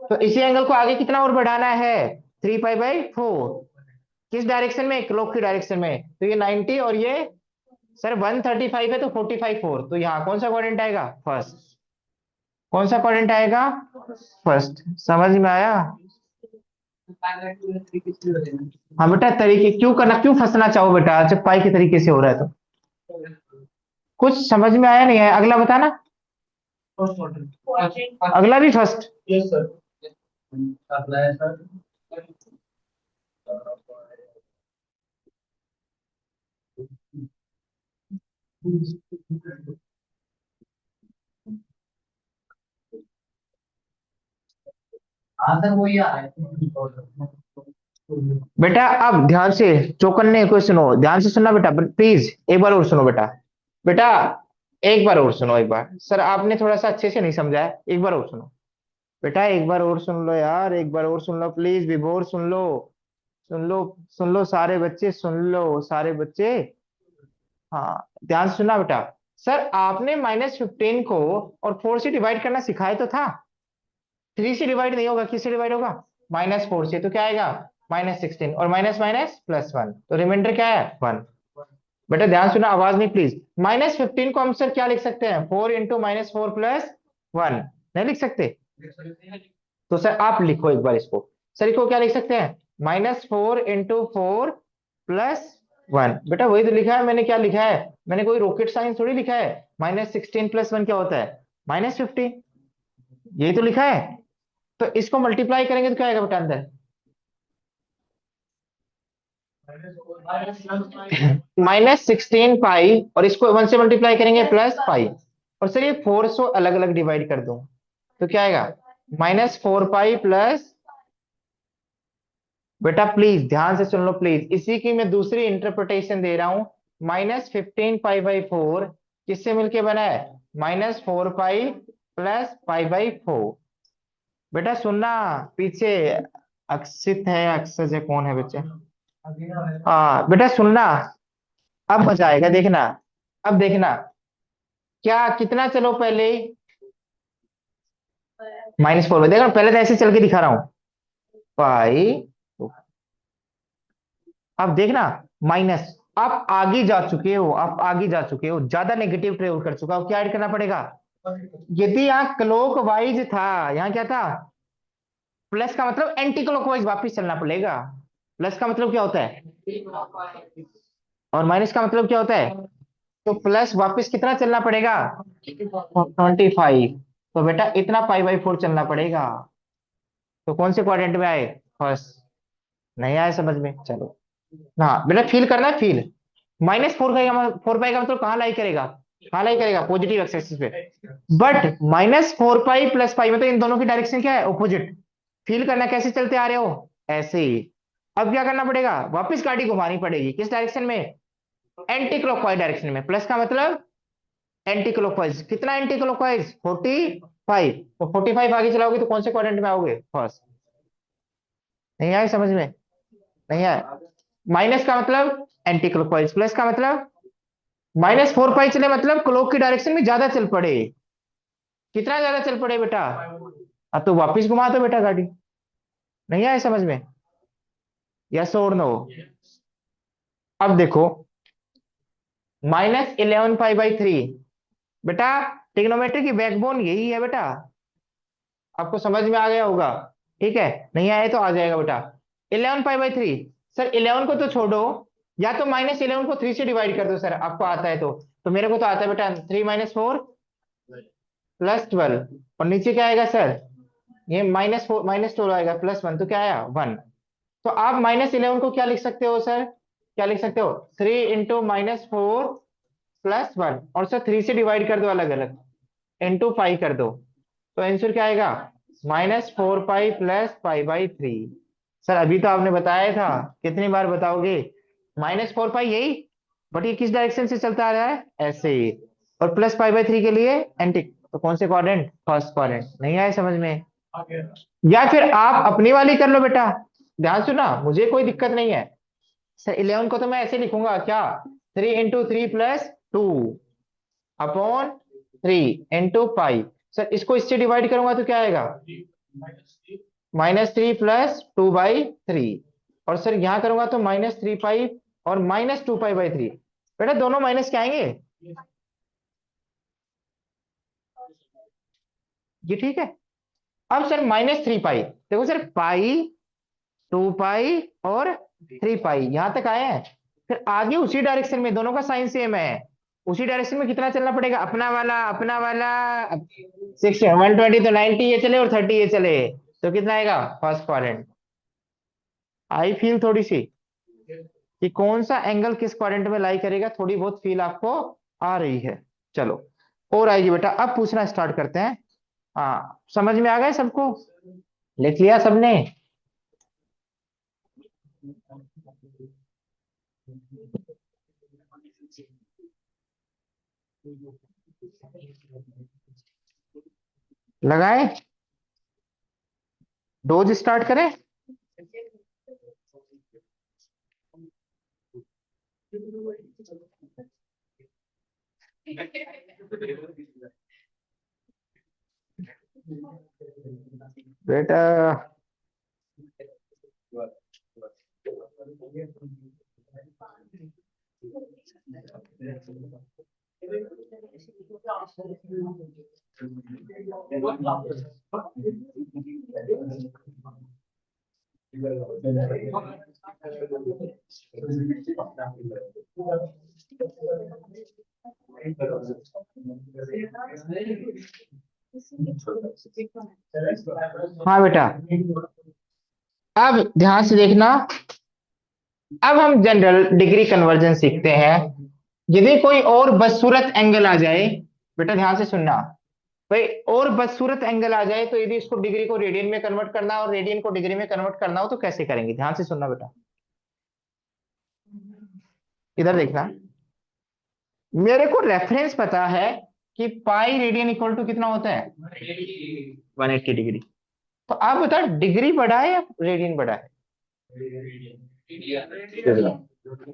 Speaker 1: तो इसी एंगल को आगे कितना और बढ़ाना है? 3 पाई बाई 4। किस डायरेक्शन में? क्लॉक की डायरेक्शन में। तो ये 90 और ये, सर 135 है तो 45 4, तो यहाँ कौन सा क्वाड्रेंट आएगा? फर्स्ट। कौन सा क्वाड्रेंट आएगा? फर्स्ट। समझ में आया? हाँ बेटा, तरीके क्यों करना, क्यों फंसना चाहो बेटा, जब पाई के तरीके से हो रहा है तो। कुछ समझ में आया नहीं है? अगला बताना। अगला भी फर्स्ट। बेटा अब ध्यान से, चौकन्ने को सुनो, ध्यान से सुनना बेटा, प्लीज एक बार और सुनो बेटा। बेटा एक बार और सुनो, एक बार, सर आपने थोड़ा सा अच्छे से नहीं समझा है, एक बार और सुनो। बेटा एक बार और सुन लो यार, एक बार और सुन लो प्लीज, विभोर सुन लो, सुन लो, सुन लो सारे बच्चे, सुन लो सारे बच्चे। हाँ ध्यान से सुनना बेटा। सर आपने -15 को और 4 से डिवाइड करना सिखाया तो था। 3 से डिवाइड नहीं होगा, किससे डिवाइड होगा? -4 से। तो क्या आएगा? -16, और माइनस माइनस +1, तो रिमाइंडर क्या है? 1। बेटा ध्यान सुना, आवाज नहीं प्लीज। -15 को हम सर क्या लिख सकते हैं? 4 इंटू -4 +1, नहीं लिख सकते? तो सर आप लिखो एक बार इसको। सर इसको क्या लिख सकते हैं? -4 इंटू 4 +1। बेटा वही तो लिखा है मैंने, क्या लिखा है? मैंने कोई रॉकेट साइंस थोड़ी लिखा है। -16 +1 क्या होता है? -15। यही तो लिखा है। तो इसको मल्टीप्लाई करेंगे तो क्या आएगा बेटा अंदर? -16 पाई, और इसको 1 से मल्टीप्लाई करेंगे +पाई। और सर ये 4 से अलग अलग डिवाइड कर दूं तो क्या आएगा? -4 पाई प्लस। बेटा प्लीज ध्यान से सुन लो प्लीज, इसी की मैं दूसरी इंटरप्रिटेशन दे रहा हूं। -15 पाई बाई 4 किससे मिलके बना है? -4 पाई +पाई बाई 4। बेटा सुनना, पीछे अक्षित है, अक्षय है, कौन है बच्चे? हाँ बेटा सुनना, अब मजा आएगा देखना। अब देखना, क्या कितना, चलो पहले -4 में देखो, पहले तो ऐसे चल के दिखा रहा हूं, पाई। अब देखना, माइनस। आप आगे जा चुके हो, आप आगे जा चुके हो, ज्यादा नेगेटिव ट्रेवल कर चुका हो, क्या ऐड करना पड़ेगा? यदि यहाँ क्लॉक वाइज था, यहाँ क्या था? प्लस का मतलब एंटी क्लॉक वाइज वापिस चलना पड़ेगा। प्लस का मतलब क्या होता है? और माइनस का मतलब क्या होता है? तो प्लस वापिस कितना चलना पड़ेगा? 25। तो बेटा इतना पाई बाई 4 चलना पड़ेगा। तो कौन से क्वाड्रेंट में आए? फर्स्ट। नहीं आया समझ में? चलो। हाँ बेटा फील करना है, फील। -4 पाई का मतलब कहाँ लाई करेगा? कहाँ लाई करेगा? पॉजिटिव एक्स एक्सिस पे। बट -4 पाई +पाई में तो इन दोनों की डायरेक्शन क्या है? ऑपोजिट। फील करना, कैसे चलते आ रहे हो, ऐसे ही। अब क्या करना पड़ेगा, वापस गाड़ी घुमानी पड़ेगी, किस डायरेक्शन में, एंटी क्लॉकवाइज डायरेक्शन में। प्लस का मतलब एंटी क्लॉकवाइज, कितना एंटी क्लॉकवाइज, 45। तो 45 आगे चलाओगे तो कौन से क्वाड्रेंट में आओगे, फर्स्ट। नहीं आए समझ में, नहीं आया। माइनस का मतलब एंटी क्लॉकवाइज, प्लस का मतलब -4 पाई चले, मतलब क्लॉक की डायरेक्शन में ज्यादा चल पड़े। कितना ज्यादा चल पड़े बेटा, अब तो वापिस घुमा दो बेटा गाड़ी। नहीं आए समझ में, यस और नो। अब देखो, -11 पाई/3, बेटा ट्रिग्नोमेट्री की बैकबोन यही है बेटा, आपको समझ में आ गया होगा। ठीक है, नहीं आए तो आ जाएगा बेटा। 11 पाई/3, सर 11 को तो छोड़ो, या तो -11 को 3 से डिवाइड कर दो सर, आपको आता है तो मेरे को तो आता है बेटा 3 - 4 + 12, और नीचे क्या आएगा सर, ये -4 -12 आएगा, +1 तो क्या आया 1। तो आप -11 को क्या लिख सकते हो सर, क्या लिख सकते हो, 3 × -4 + 1, और सर 3 से डिवाइड कर दो अलग अलग, इंटू पाई कर दो, तो आंसर क्या आएगा, -4 पाई + पाई/3। सर अभी तो आपने बताया था, कितनी बार बताओगे, -4 पाई यही, बट ये किस डायरेक्शन से चलता आ रहा है, ऐसे ही। और +पाई/3 के लिए एंटी, तो कौन से क्वाड्रेंट, फर्स्ट क्वाड्रेंट। नहीं आए समझ में, या फिर आप अपनी वाली कर लो बेटा, ध्यान सुना, मुझे कोई दिक्कत नहीं है। सर 11 को तो मैं ऐसे लिखूंगा क्या, 3 × 3 + 2 अपॉन 3 × पाई। सर इसको इससे डिवाइड करूंगा तो क्या आएगा, -3 + 2/3, और सर यहां करूंगा तो -3 पाई और -2 पाई/3। बेटा दोनों माइनस क्या आएंगे, ये ठीक है। अब सर -3 पाई, देखो सर पाई, 2 पाई और 3 पाई, यहां तक आए हैं। फिर आगे उसी डायरेक्शन में, दोनों का साइन सेम है, उसी डायरेक्शन में कितना चलना पड़ेगा, अपना वाला अपना वाला। 120 तो 90 ये चले और 30 ये चले, तो कितना आएगा, फर्स्ट क्वाड्रेंट। आई फील थोड़ी सी कि कौन सा एंगल किस क्वाड्रेंट में लाई करेगा, थोड़ी बहुत फील आपको आ रही है। चलो और आएगी बेटा, अब पूछना स्टार्ट करते हैं। हाँ समझ में आ गए सबको, लिख लिया सबने। लगाए, डोज स्टार्ट करें। बेटा हाँ बेटा, अब ध्यान से देखना, अब हम जनरल डिग्री कन्वर्जन सीखते हैं। यदि कोई और बदसूरत एंगल आ जाए, बेटा ध्यान से सुनना, भाई और बदसूरत एंगल आ जाए तो यदि इसको डिग्री को रेडियन में कन्वर्ट करना और रेडियन को डिग्री में कन्वर्ट करना हो तो कैसे करेंगे, ध्यान से सुनना बेटा। इधर देखना, मेरे को रेफरेंस पता है कि पाई रेडियन इक्वल टू कितना होता है, 180 डिग्री। तो आप बताओ डिग्री बड़ा है या रेडियन बड़ा है,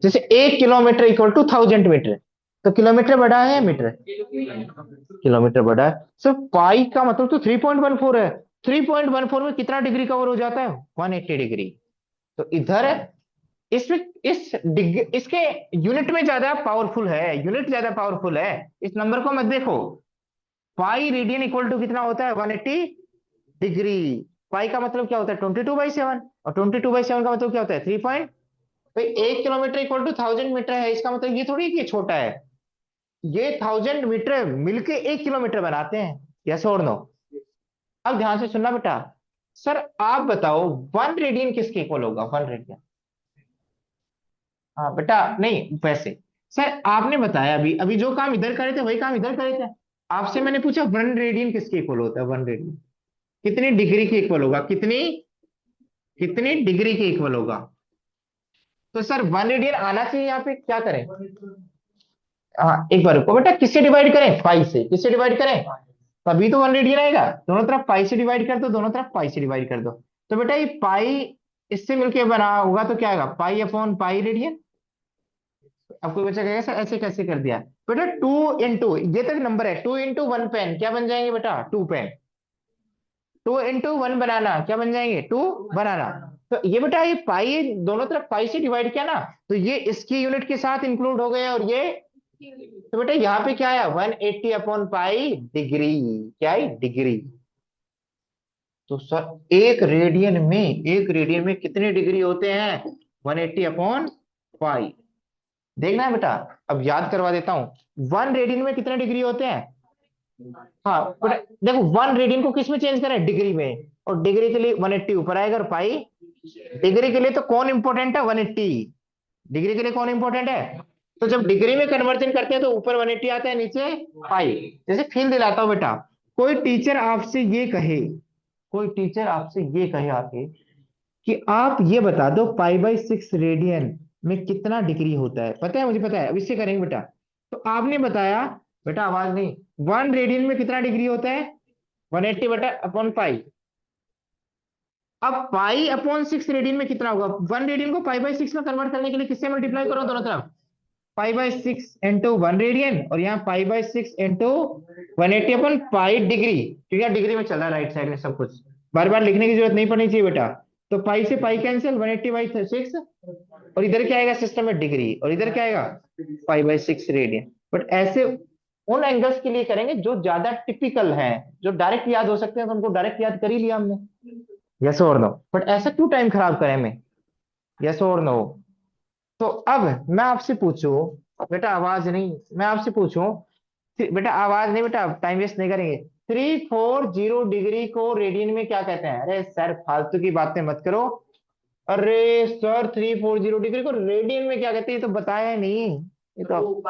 Speaker 1: जैसे 1 किलोमीटर इक्वल टू 1000 मीटर, तो किलोमीटर बड़ा है या मीटर, किलोमीटर बड़ा है। सो पाई का मतलब तो 3.14 है, 3.14 में कितना डिग्री कवर हो जाता है, 180 डिग्री। तो इधर इसमें इसके यूनिट में ज्यादा पावरफुल है, यूनिट ज्यादा पावरफुल है, इस नंबर को मत देखो। पाई रेडियन इक्वल टू कितना होता है, 180 डिग्री। पाई का मतलब क्या होता है, 22/7, और 22/7 का मतलब क्या होता है, 3 भाई 1 किलोमीटर इक्वल टू 1000 मीटर है, इसका मतलब ये थोड़ी है कि ये छोटा है, ये 1000 मीटर मिलके 1 किलोमीटर बनाते हैं, यस और नो। अब ध्यान से सुनना बेटा, सर आप बताओ 1 रेडियन किसके इक्वल होगा, 1 रेडियन। हाँ बेटा नहीं वैसे, सर आपने बताया अभी अभी जो काम इधर करे थे वही काम इधर करे थे, आपसे मैंने पूछा 1 रेडियन किसके इक्वल होता है, 1 रेडियन। कितनी डिग्री के इक्वल होगा, कितनी कितनी डिग्री के इक्वल होगा। तो सर 1 रेडियन आना चाहिए, यहाँ पे क्या करें। हाँ एक बार रुको बेटा, किससे डिवाइड करें, पाई से, किससे डिवाइड करें, तभी तो 1 रेडियन आएगा। दोनों तरफ पाई से डिवाइड कर दो, दोनों तरफ पाई से डिवाइड कर दो। तो बेटा ये पाई इससे मिलके बना होगा तो क्या आएगा, पाई अपॉन पाई रेडियन। अब कोई बच्चा कहेगा सर ऐसे कैसे कर दिया। बेटा 2 इंटू, ये तक नंबर है, 2 इंटू 1 पेन क्या बन जाएंगे बेटा, 2 पेन। 2 इंटू 1 बनाना क्या बन जाएंगे, 2 बनाना। तो ये बेटा ये पाई दोनों तरफ पाई से डिवाइड किया ना, तो ये इसकी यूनिट के साथ इंक्लूड हो गए, और ये, तो बेटा यहाँ पे क्या आया, 180 अपॉन पाई डिग्री, क्या है डिग्री। तो सर एक रेडियन में कितने डिग्री होते हैं, 180 अपॉन पाई। देखना है बेटा, अब याद करवा देता हूं, 1 रेडियन में कितने डिग्री होते हैं। हाँ बेटा देखो, 1 रेडियन को किस में चेंज करें, डिग्री में, और डिग्री के लिए 180 ऊपर आएगा, और पाई डिग्री के लिए तो कौन इंपॉर्टेंट है, 180। डिग्री के लिए कौन इंपॉर्टेंट है। तो जब डिग्री में कन्वर्जन करते हैं तो ऊपर 180 आता है, नीचे पाई। जैसे फील दिलाता हूं बेटा, कोई टीचर आपसे ये कहे, कोई टीचर आपसे ये कहे आके कि आप ये बता दो पाई/6 रेडियन में कितना डिग्री होता है, पता है मुझे पता है, अब इससे करेंगे बेटा। तो आपने बताया, बेटा आवाज नहीं, 1 रेडियन में कितना डिग्री होता है, 180 बेटा अपॉन पाई। अब पाई अपॉन 6 रेडियन में कितना होगा, 1 रेडियन को पाई/6 में कन्वर्ट करने के लिए किससे मल्टीप्लाई करो दोनों तरफ, पाई/6 इंटू 1 रेडियन, और यहाँ पाई/6 इंटू 180 अपन पाई डिग्री, क्योंकि यहाँ डिग्री में चल रहा है राइट साइड में सब कुछ, बार बार लिखने की जरूरत नहीं पड़नी चाहिए बेटा। तो पाई से पाई कैंसिल, 180/6, और इधर क्या आएगा सिस्टम में डिग्री, और इधर क्या आएगा पाई/6 रेडियन। बट ऐसे उन एंगल्स के लिए करेंगे जो ज्यादा टिपिकल हैं, जो डायरेक्ट याद हो सकते हैं, तो उनको डायरेक्ट याद कर ही लिया हमने, यस और नो। बट ऐसा क्यों टाइम खराब करें हमें, यस और नो। तो अब मैं आपसे पूछूं, बेटा आवाज नहीं, मैं आपसे पूछूं, बेटा आवाज नहीं बेटा, टाइम वेस्ट नहीं करेंगे। 340 डिग्री को रेडियन में क्या कहते हैं, अरे सर फालतू की बातें मत करो। अरे सर 340 डिग्री को रेडियन में क्या कहते हैं, ये तो बताया नहीं, ये तो,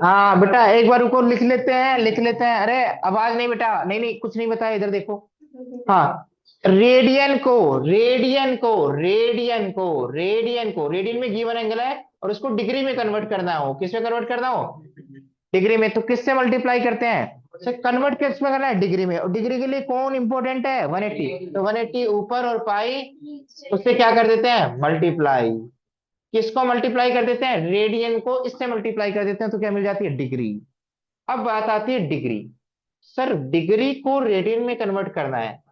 Speaker 1: हाँ बेटा एक बार रुको, लिख लेते हैं, लिख लेते हैं। अरे आवाज नहीं बेटा, नहीं नहीं कुछ नहीं बताया, इधर देखो। हाँ, रेडियन में गिवन एंगल है, और उसको डिग्री में कन्वर्ट करना हो, किस में कन्वर्ट करना हो, डिग्री में। तो किससे मल्टीप्लाई करते हैं, से कन्वर्ट किस में करना है, डिग्री में, और डिग्री के लिए कौन इंपॉर्टेंट है, 180, तो 180 ऊपर और पाई उससे क्या कर देते हैं, मल्टीप्लाई। किसको मल्टीप्लाई कर देते हैं, रेडियन को इससे मल्टीप्लाई कर देते हैं, तो क्या मिल जाती है, डिग्री। अब बात आती है डिग्री, सर डिग्री को रेडियन में कन्वर्ट करना है,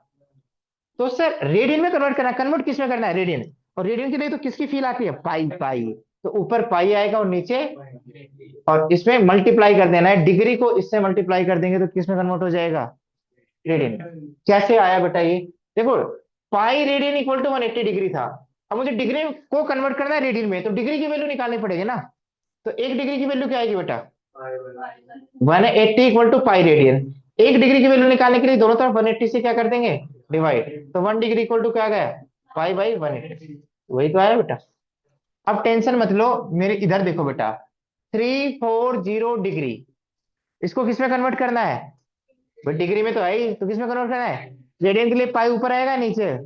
Speaker 1: तो सर रेडियन में कन्वर्ट करना है, कन्वर्ट किस में करना है, रेडियन। और रेडियन के लिए तो किसकी फील आती है, पाई पाई। तो ऊपर पाई आएगा और नीचे, और इसमें मल्टीप्लाई कर देना है, डिग्री को इससे मल्टीप्लाई कर देंगे तो किस में कन्वर्ट हो जाएगा, रेडियन। कैसे आया बेटा ये, देखो pi radian equal to 180 degree था। अब मुझे डिग्री को कन्वर्ट करना है रेडियन में, तो डिग्री की वैल्यू निकालनी पड़ेगी ना। तो 1 डिग्री की वैल्यू क्या आएगी बेटा, 180 equal to pi radian. 1 degree की वैल्यू निकालने के लिए दोनों तरफ 180 से क्या कर देंगे, डिवाइड। तो 1 डिग्री इक्वल टू क्या आ गया, पाई/180, वही तो आया बेटा। अब टेंशन मत लो, मेरे इधर देखो बेटा, 340 डिग्री, इसको किस में कन्वर्ट करना है, भाई डिग्री में तो है ही, तो किस में कन्वर्ट करना है, रेडियन के लिए पाई ऊपर आएगा नीचे,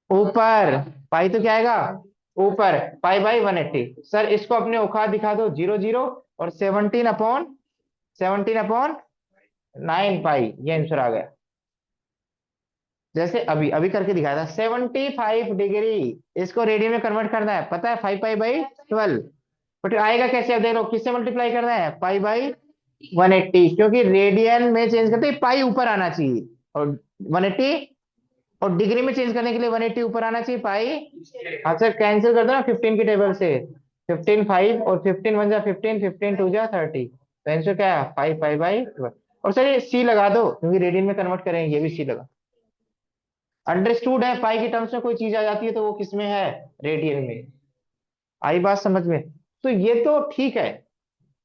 Speaker 1: ऊपर, पाई तो क्या आएगा, ऊपर, पाई/180। सर इसको अपने औकात दिखा दो, 0 0, और 17/9 पाई, ये आंसर आ गया। जैसे अभी अभी करके दिखाया था, 75 डिग्री, इसको रेडियन में कन्वर्ट करना है, पता है 5 पाई/12। बट आएगा कैसे, अब देख लो किससे मल्टीप्लाई करना है, पाई/180, क्योंकि रेडियन में चेंज करते ही पाई ऊपर आना चाहिए, और 180, और डिग्री में चेंज करने के लिए 180 ऊपर आना चाहिए, पाई। हाँ सर कैंसिल कर दो ना 15 की टेबल से, 15 5, और 15 1 जा 15, 15 2 जा 30, तो आंसर क्या है, 5 पाई/12। और सर ये सी लगा दो, क्योंकि रेडियन में कन्वर्ट करेंगे, ये भी सी लगा। अंडरस्टूड है, पाई की टर्म्स में कोई चीज आ जाती है तो वो किस में है, रेडियन में। आई बात समझ में। तो ये तो ठीक है,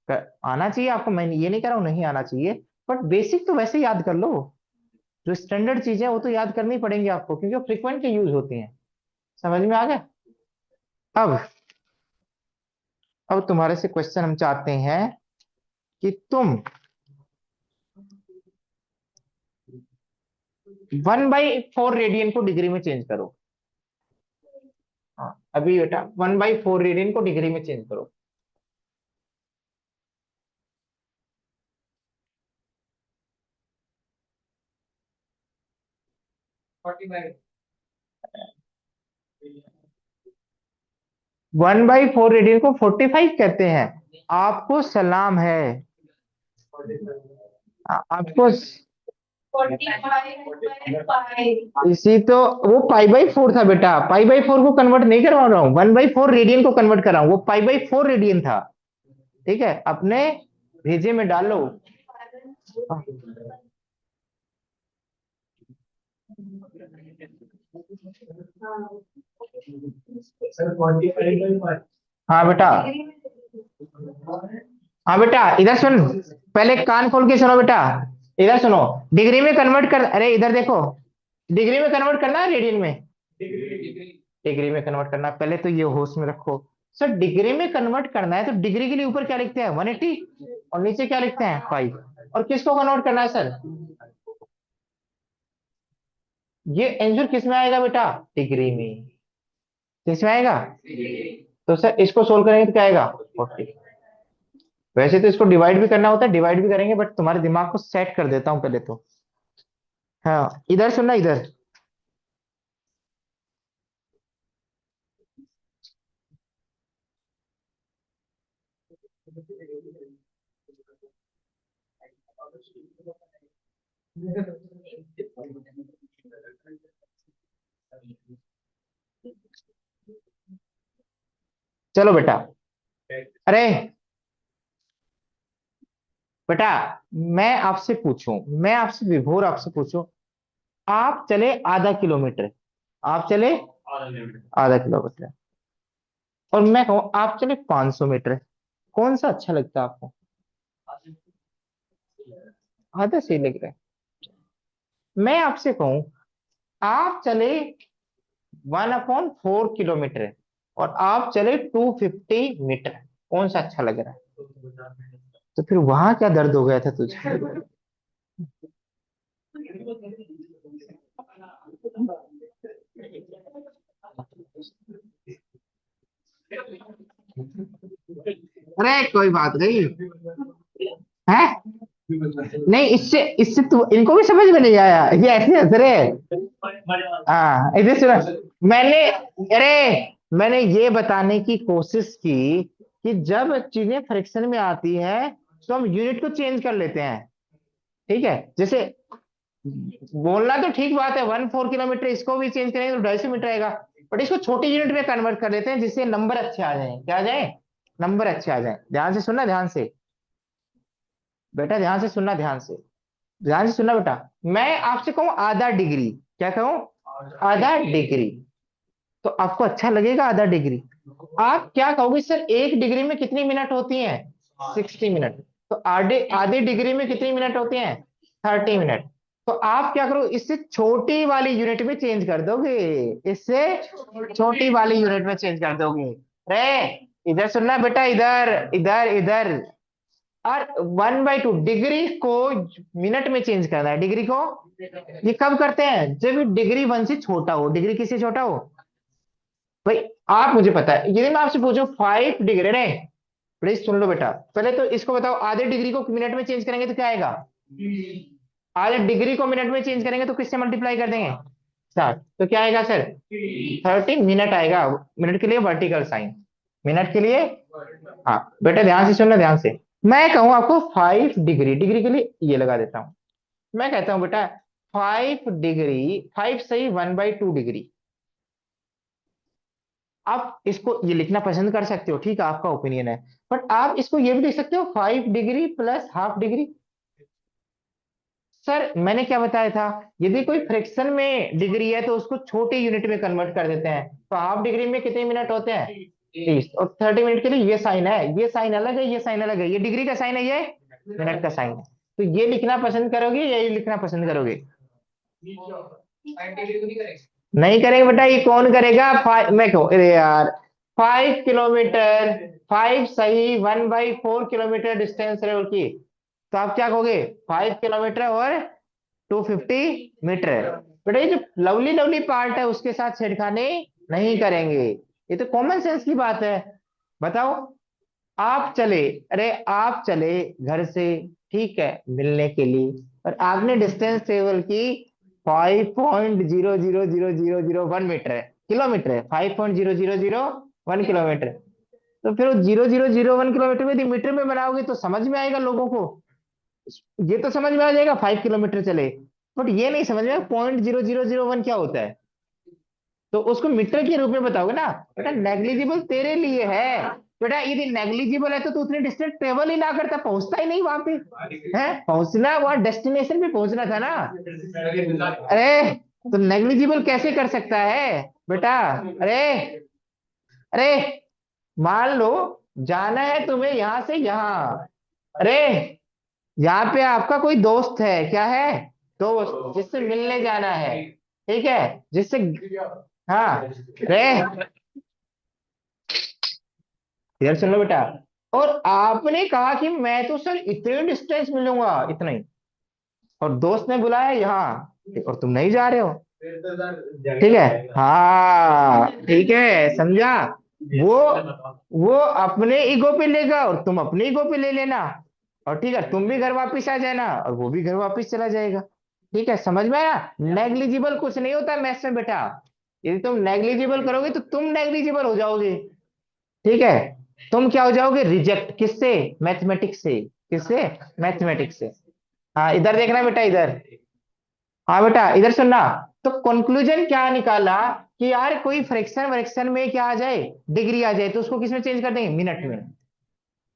Speaker 1: आना चाहिए आपको, मैं ये नहीं कह रहा हूं नहीं आना चाहिए, बट बेसिक तो वैसे ही याद कर लो। जो स्टैंडर्ड चीजें हैं वो तो याद करनी पड़ेंगी आपको, क्योंकि वो फ्रिक्वेंटली यूज होती हैं। समझ में आ गया। अब अब तुम्हारे से क्वेश्चन हम चाहते हैं कि तुम 1/4 रेडियन को डिग्री में चेंज करो। हाँ अभी बेटा 1/4 रेडियन को डिग्री में चेंज करो। वन बाई फोर रेडियन को 45 कहते हैं। आपको सलाम है। आपको इसी तो, वो पाई/4 था बेटा, पाई/4 को कन्वर्ट नहीं करवा रहा हूँ, 1/4 रेडियन को कन्वर्ट कर रहा हूँ, वो पाई/4 रेडियन था। ठीक है, अपने भेजे में डालो। हाँ बेटा। हाँ बेटा इधर सुन, पहले कान खोल के सुनो बेटा। इधर सुनो, डिग्री में कन्वर्ट कर, अरे इधर देखो, डिग्री में कन्वर्ट करना है रेडियन में? डिग्री में कन्वर्ट करना है, पहले तो ये होश में रखो। सर डिग्री में कन्वर्ट करना है तो डिग्री के लिए ऊपर क्या लिखते हैं, 180, और नीचे क्या लिखते हैं, 5। और किसको कन्वर्ट करना है सर? ये आंसर किस में आएगा बेटा, डिग्री में। किस में आएगा? तो सर इसको सोल्व करेंगे तो क्या आएगा, 40। वैसे तो इसको डिवाइड भी करना होता है, डिवाइड भी करेंगे, बट तुम्हारे दिमाग को सेट कर देता हूँ पहले तो। हाँ इधर सुनना, इधर। चलो बेटा, अरे बेटा, मैं आपसे पूछूं, मैं आपसे विभोर आपसे पूछूं, आप चले आधा किलोमीटर, आप चले आधा किलोमीटर, और मैं कहूँ आप चले 500 मीटर, कौन सा अच्छा लगता है आपको? आधा सही लग रहा है। मैं आपसे कहूं आप चले 1/4 किलोमीटर, और आप चले 250 मीटर, कौन सा अच्छा लग रहा है? तो फिर वहां क्या दर्द हो गया था तुझे? अरे कोई बात नहीं है। नहीं, इससे इससे तू इनको भी समझ में नहीं आया, ये ऐसे हंस रहे हैं। हाँ इधर सुना, मैंने, अरे मैंने ये बताने की कोशिश की कि जब चीजें फ्रिक्शन में आती हैं तो हम यूनिट को चेंज कर लेते हैं। ठीक है, जैसे बोलना तो ठीक बात है, 1/4 किलोमीटर, इसको भी चेंज करेंगे तो 250 मीटर आएगा, बट इसको छोटी यूनिट में कन्वर्ट कर लेते हैं जिससे नंबर अच्छे आ जाए, क्या आ जाए, नंबर अच्छे आ जाए। ध्यान से सुनना, ध्यान से बेटा, ध्यान से सुनना, ध्यान से, ध्यान से सुनना बेटा। मैं आपसे कहूं आधा डिग्री, क्या कहूं, आधा डिग्री, तो आपको अच्छा लगेगा आधा डिग्री? आप क्या कहोगे सर, 1 डिग्री में कितनी मिनट होती हैं, 60 मिनट, तो आधे आधे डिग्री में कितनी मिनट होती हैं, 30 मिनट। तो आप क्या करो, इससे छोटी वाली यूनिट में चेंज कर दोगे, इससे छोटी वाली यूनिट में चेंज कर दोगे। रे इधर सुनना बेटा, इधर इधर इधर, और 1/2 डिग्री को मिनट में चेंज करना है, डिग्री को। ये कब करते हैं, जब डिग्री 1 से छोटा हो, डिग्री किससे छोटा हो भाई। आप मुझे पता है, यदि मैं आपसे पूछूं 5 डिग्री, रे प्लीज सुन लो बेटा, पहले तो इसको बताओ, आधे डिग्री को मिनट में चेंज करेंगे तो क्या आएगा, आधे डिग्री को मिनट में चेंज करेंगे तो किससे मल्टीप्लाई कर देंगे, 60, तो क्या आएगा सर, 30 मिनट आएगा। मिनट के लिए वर्टिकल साइन, मिनट के लिए। हाँ बेटा ध्यान से सुनना, ध्यान से। मैं कहूं आपको 5 डिग्री, डिग्री के लिए ये लगा देता हूं, मैं कहता हूं बेटा 5 डिग्री, 5 सही 1/2 डिग्री। आप इसको ये लिखना पसंद कर सकते हो, ठीक है, आपका ओपिनियन है, बट आप इसको ये भी लिख सकते हो 5 degree plus half degree. Sir मैंने क्या बताया था, यदि कोई फ्रैक्शन में डिग्री है तो उसको छोटी यूनिट में कन्वर्ट कर देते हैं, तो हाफ डिग्री में कितने मिनट होते हैं, 30, और 30 मिनट के लिए ये साइन है, ये साइन अलग है, ये साइन अलग है, ये डिग्री का साइन है, ये मिनट का साइन है। तो ये लिखना पसंद करोगे या ये लिखना पसंद करोगे? नहीं करेंगे बेटा, ये कौन करेगा, मैं कहूँ, अरे यार 5 किलोमीटर, 5 सही 1/4 किलोमीटर डिस्टेंस ट्रेवल की, तो आप क्या कहोगे, 5 किलोमीटर और 250 मीटर। बेटा ये जो लवली लवली पार्ट है उसके साथ छेड़खानी नहीं करेंगे, ये तो कॉमन सेंस की बात है। बताओ, आप चले, अरे आप चले घर से, ठीक है, मिलने के लिए, और आपने डिस्टेंस ट्रेवल की 5.0000001 मीटर है, किलोमीटर है, 5.00001 किलोमीटर। तो फिर 0.00001 किलोमीटर में यदि मीटर में बनाओगे तो समझ में आएगा लोगों को, ये तो समझ में आ जाएगा 5 किलोमीटर चले, बट ये नहीं समझ में 0.0001 क्या होता है। तो उसको मीटर के रूप में बताओगे ना। बेटा नेग्लिजिबल तेरे लिए है, बेटा यदि नेग्लिजिबल है तो तू उतनी डिस्टेंस ट्रेवल ही ना करता, पहुंचता ही नहीं वहां पे, है पहुंचना वहां डेस्टिनेशन पे पहुंचना था ना। अरे तो नेग्लिजिबल कैसे कर सकता है बेटा। अरे अरे मान लो जाना है तुम्हें यहां से यहां, अरे यहाँ पे आपका कोई दोस्त है, क्या है, दोस्त जिससे मिलने जाना है, ठीक है, जिससे, हाँ, रे इधर सुन लो बेटा, और आपने कहा कि मैं तो सर इतने डिस्टेंस मिलूंगा इतना ही, और दोस्त ने बुलाया यहाँ और तुम नहीं जा रहे हो, ठीक है, हाँ ठीक है, समझा। वो वो अपने ईगो पे लेगा और तुम अपने ईगो पे ले लेना, और ठीक है तुम भी घर वापस आ जाना और वो भी घर वापस चला जाएगा। ठीक है, समझ में आया। नेग्लिजिबल कुछ नहीं होता मैथ्स में बेटा, यदि तुम नेग्लिजिबल करोगे तो तुम नेग्लिजिबल हो जाओगे, ठीक है, तुम क्या हो जाओगे, रिजेक्ट, किससे, मैथमेटिक्स से, किससे, मैथमेटिक्स से। हाँ इधर देखना बेटा, इधर, हाँ बेटा इधर सुनना। तो कंक्लूजन क्या निकाला कि यार कोई फ्रैक्शन व्रैक्शन में क्या आ जाए, डिग्री आ जाए, तो उसको किसमें चेंज कर देंगे, मिनट में।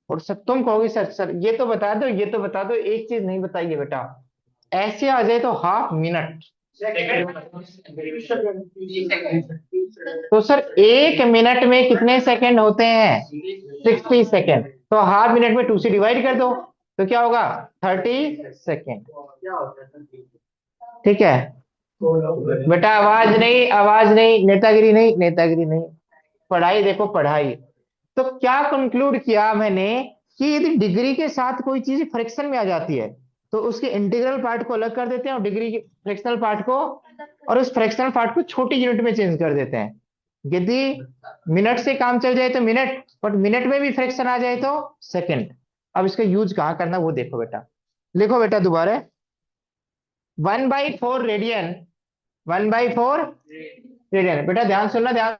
Speaker 1: और सर तुम कहोगे सर सर ये तो बता दो, ये तो बता दो, एक चीज नहीं बताइए बेटा, ऐसे आ जाए तो हाफ मिनट। तो सर 1 मिनट में कितने सेकंड होते हैं, 60 सेकंड, तो हाफ मिनट में 2 से डिवाइड कर दो, तो क्या होगा, 30 सेकंड, ठीक है। बेटा आवाज नहीं, आवाज नहीं, नेतागिरी नहीं, नेतागिरी नहीं, पढ़ाई देखो पढ़ाई। तो क्या कंक्लूड किया मैंने कि यदि डिग्री के साथ कोई चीज फ्रैक्शन में आ जाती है तो उसके इंटीग्रल पार्ट को अलग कर देते हैं और डिग्री के फ्रैक्शनल पार्ट को, और उस फ्रैक्शनल पार्ट को छोटी यूनिट में चेंज कर देते हैं। यदि मिनट से काम चल जाए तो मिनट, बट मिनट में भी फ्रैक्शन आ जाए तो सेकंड। अब इसका यूज कहाँ करना वो देखो बेटा, लिखो बेटा दोबारा, 1/4 रेडियन, 1/4 रेडियन, बेटा ध्यान सुनना, ध्यान,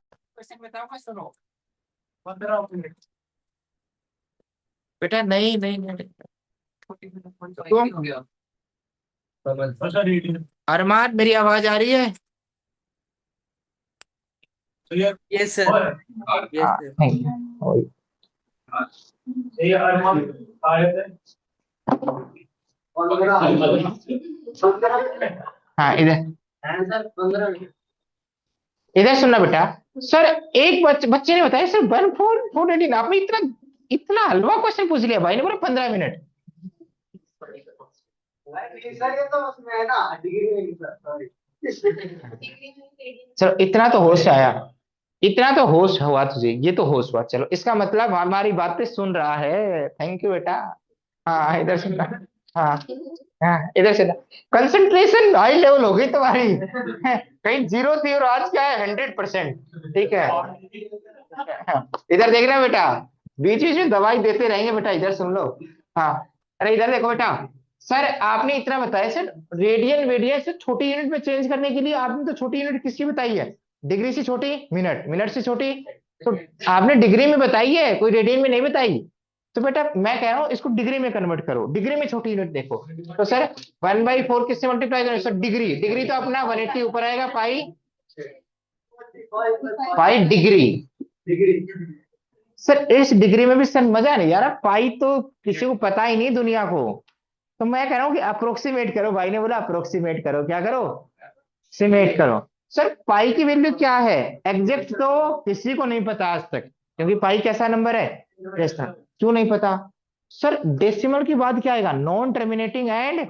Speaker 1: बेटा नहीं नहीं नहीं, तुम अरमान मेरी आवाज आ रही है।
Speaker 3: Yes sir. यस
Speaker 1: हाँ,
Speaker 3: सर।
Speaker 1: नहीं वही। हाँ इधर, इधर सुनना बेटा। सर एक बच्चे ने बताया सर 1/4 4 रेडियन, आपने इतना इतना हलवा क्वेश्चन पूछ लिया, भाई ने बोला 15 मिनट।
Speaker 3: सर ये तो उसमें है ना डिग्री में सर सॉरी।
Speaker 1: चलो इतना तो होश आया, इतना तो होश हुआ तुझे, ये तो होश हुआ, चलो इसका मतलब हमारी बातें सुन रहा है, थैंक यू बेटा। हाँ इधर सुनना, हाँ हाँ इधर से, कंसंट्रेशन हाई लेवल हो गई तुम्हारी, कहीं जीरो थी और आज क्या है 100%, ठीक है। हाँ, इधर देख रहे हो बेटा, बीच बीच में दवाई देते रहेंगे बेटा, इधर सुन लो। हाँ, अरे इधर देखो बेटा, सर आपने इतना बताया सर, रेडियन रेडियन से छोटी यूनिट में चेंज करने के लिए आपने तो छोटी यूनिट किसकी बताई है, डिग्री से छोटी, मिनट, मिनट से छोटी, तो आपने डिग्री में बताई है, कोई रेडियन में नहीं बताई। तो बेटा मैं कह रहा हूँ इसको डिग्री में कन्वर्ट करो, डिग्री में छोटी यूनिट देखो। तो सर 1/4 किससे मल्टीप्लाई करो सर, डिग्री, डिग्री तो अपना 180 ऊपर आएगा, पाई, पाई डिग्री। सर इस डिग्री में भी सर मजा नहीं यार, पाई तो किसी को पता ही नहीं दुनिया को। तो मैं कह रहा हूँ कि अप्रोक्सीमेट करो, भाई ने बोला अप्रोक्सीमेट करो, क्या करो, सिमेट करो। सर पाई की वैल्यू क्या है, एग्जैक्ट तो किसी को नहीं पता आज तक, क्योंकि पाई कैसा नंबर है, रेशनल, क्यों नहीं पता। सर डेसिमल के बाद क्या आएगा, नॉन टर्मिनेटिंग एंड,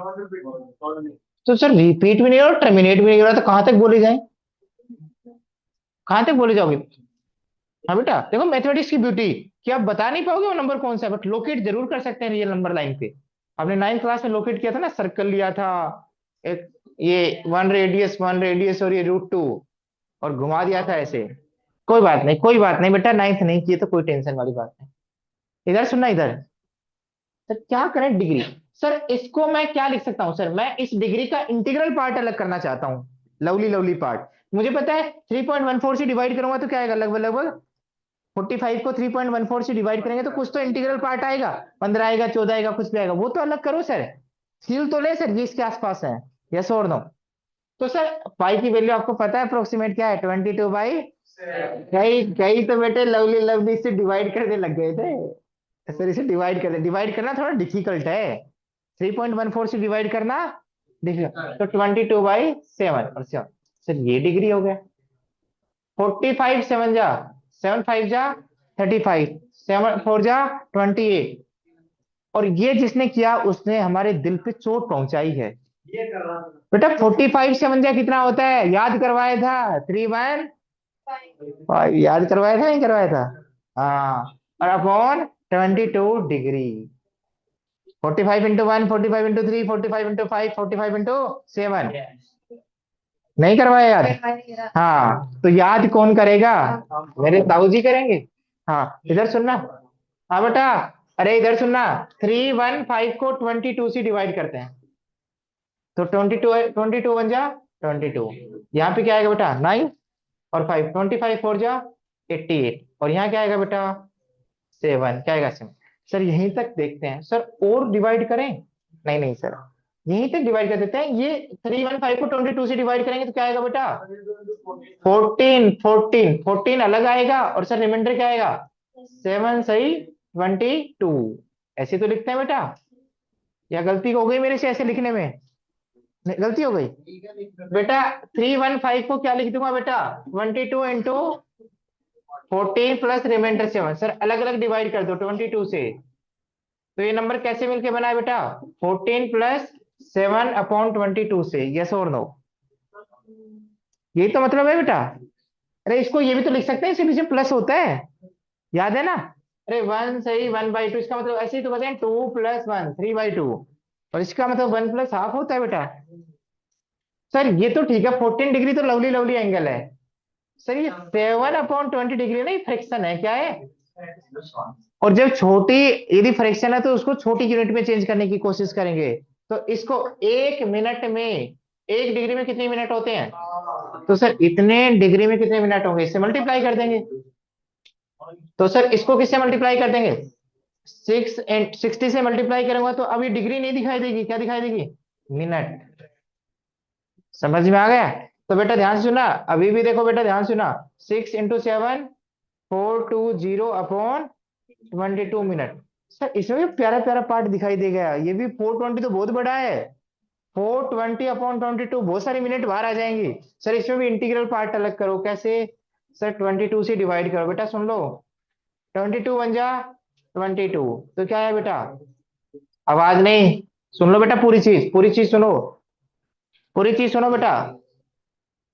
Speaker 1: तो सर रिपीट भी नहीं हो रहा, टर्मिनेट भी नहीं हो रहा, तो कहां तक बोले जाए, कहां तक बोले जाओगे। हाँ बेटा देखो मैथमेटिक्स की ब्यूटी, कि आप बता नहीं पाओगे वो नंबर कौन सा है, बट लोकेट जरूर कर सकते हैं रियल नंबर लाइन पे। आपने 9th क्लास में लोकेट किया था ना, सर्कल लिया था, एक ये वन रेडियस और ये √2 और घुमा दिया था ऐसे। कोई बात नहीं, कोई बात नहीं बेटा, नाइन्थ नहीं किए तो कोई टेंशन वाली बात नहीं। इधर सुनना इधर। सर क्या करें डिग्री। सर इसको मैं क्या लिख सकता हूँ, सर मैं इस डिग्री का इंटीग्रल पार्ट अलग करना चाहता हूँ। Lovely lovely part. मुझे पता है 3.14 से डिवाइड करूंगा तो क्या आएगा, लगभग लगभग 45 को 3.14 से डिवाइड करेंगे तो कुछ तो इंटीग्रल पार्ट आएगा। 15 आएगा, 14 आएगा, कुछ भी आएगा, वो तो अलग करो सर। फील तो ले सर, ये इसके आसपास है। यस और नो। तो सर पाई की वैल्यू आपको पता है अप्रोक्सीमेट क्या है, 22 बाई। कई कई तो बेटे लवली लवली से डिवाइड करने लग गए थे। सर इसे डिवाइड करना थोड़ा डिफिकल्ट है। 3.14 से डिवाइड करना डिफिकल्ट, तो 22/7 और 7। सर ये डिग्री हो गया। 45 7 जा, 7 5 जा 35, 7 4 जा 28। और ये जिसने किया उसने हमारे दिल पे चोट पहुंचाई है।
Speaker 3: ये कर रहा हूँ।
Speaker 1: बेटा 45 7 जा कितना होता है, याद करवाया था 3 1 5, याद करवाया था नहीं करवाया था। हाँ, और अपॉन 22 डिग्री। 45 × 1, 45 × 3, 45 × 5, 45 × 7। नहीं करवाया याद। हाँ तो याद कौन करेगा, मेरे ताऊ जी करेंगे। हाँ इधर सुनना। हाँ बेटा, अरे इधर सुनना। 3 1 5 को 22 से डिवाइड करते हैं तो 22 22 1 जा 22। यहाँ पे क्या आएगा बेटा 9 और 5, 25 4 जा 88। और यहाँ क्या आएगा बेटा 7, क्या आएगा 7। सर यहीं तक देखते हैं सर, और डिवाइड करें। नहीं नहीं सर, यहीं तक डिवाइड कर देते हैं। ये 3 1 5 को 22 से डिवाइड करेंगे तो क्या आएगा बेटा 14 14 14 अलग आएगा, और सर रिमाइंडर क्या आएगा 7 सही 22। ऐसे तो लिखते हैं बेटा, या गलती हो गई मेरे से ऐसे लिखने में। नहीं, गलती हो गई बेटा। 3 1 5 को क्या लिख दूंगा बेटा 22 × 14 प्लस रिमाइंडर 7। सर अलग अलग डिवाइड कर दो 22 से। तो ये नंबर कैसे मिलके बना है बेटा 14 प्लस 7/22 से। यस और नो, यही तो मतलब है बेटा। अरे इसको ये भी तो लिख सकते हैं, इसे पीछे प्लस होता है, याद है ना। अरे 1 सही 1/2, इसका मतलब ऐसे ही तो कहते हैं 2 + 1 3/2। और इसका मतलब 1 + ½ होता है बेटा। सर ये तो ठीक है, 14 डिग्री तो लवली लवली एंगल है। सर ये 7/20 डिग्री नहीं, फ्रैक्शन है, क्या है। और जब छोटी, यदि फ्रैक्शन है तो उसको छोटी यूनिट में चेंज करने की कोशिश करेंगे। तो इसको 1 मिनट में, 1 डिग्री में कितने मिनट होते हैं, तो सर इतने डिग्री में कितने मिनट होंगे, इससे मल्टीप्लाई कर देंगे। तो सर इसको किससे मल्टीप्लाई कर देंगे 60 से मल्टीप्लाई करूंगा तो अभी डिग्री नहीं दिखाई देगी, क्या दिखाई देगी, मिनट। समझ में आ गया। तो बेटा ध्यान से सुना, अभी भी देखो बेटा ध्यान से सुना। 6 × 7 420/22 मिनट। सर इसमें भी प्यारा प्यारा पार्ट दिखाई दे गया, ये भी 420 तो बहुत बड़ा है। 420/22 बहुत सारी मिनट बाहर आ जाएंगी। सर इसमें भी इंटीग्रल पार्ट अलग करो, कैसे। सर 22 से डिवाइड करो बेटा, सुन लो। 22 बन जा 22, तो क्या है बेटा, आवाज नहीं, सुन लो बेटा पूरी चीज, पूरी चीज सुनो, पूरी चीज सुनो बेटा।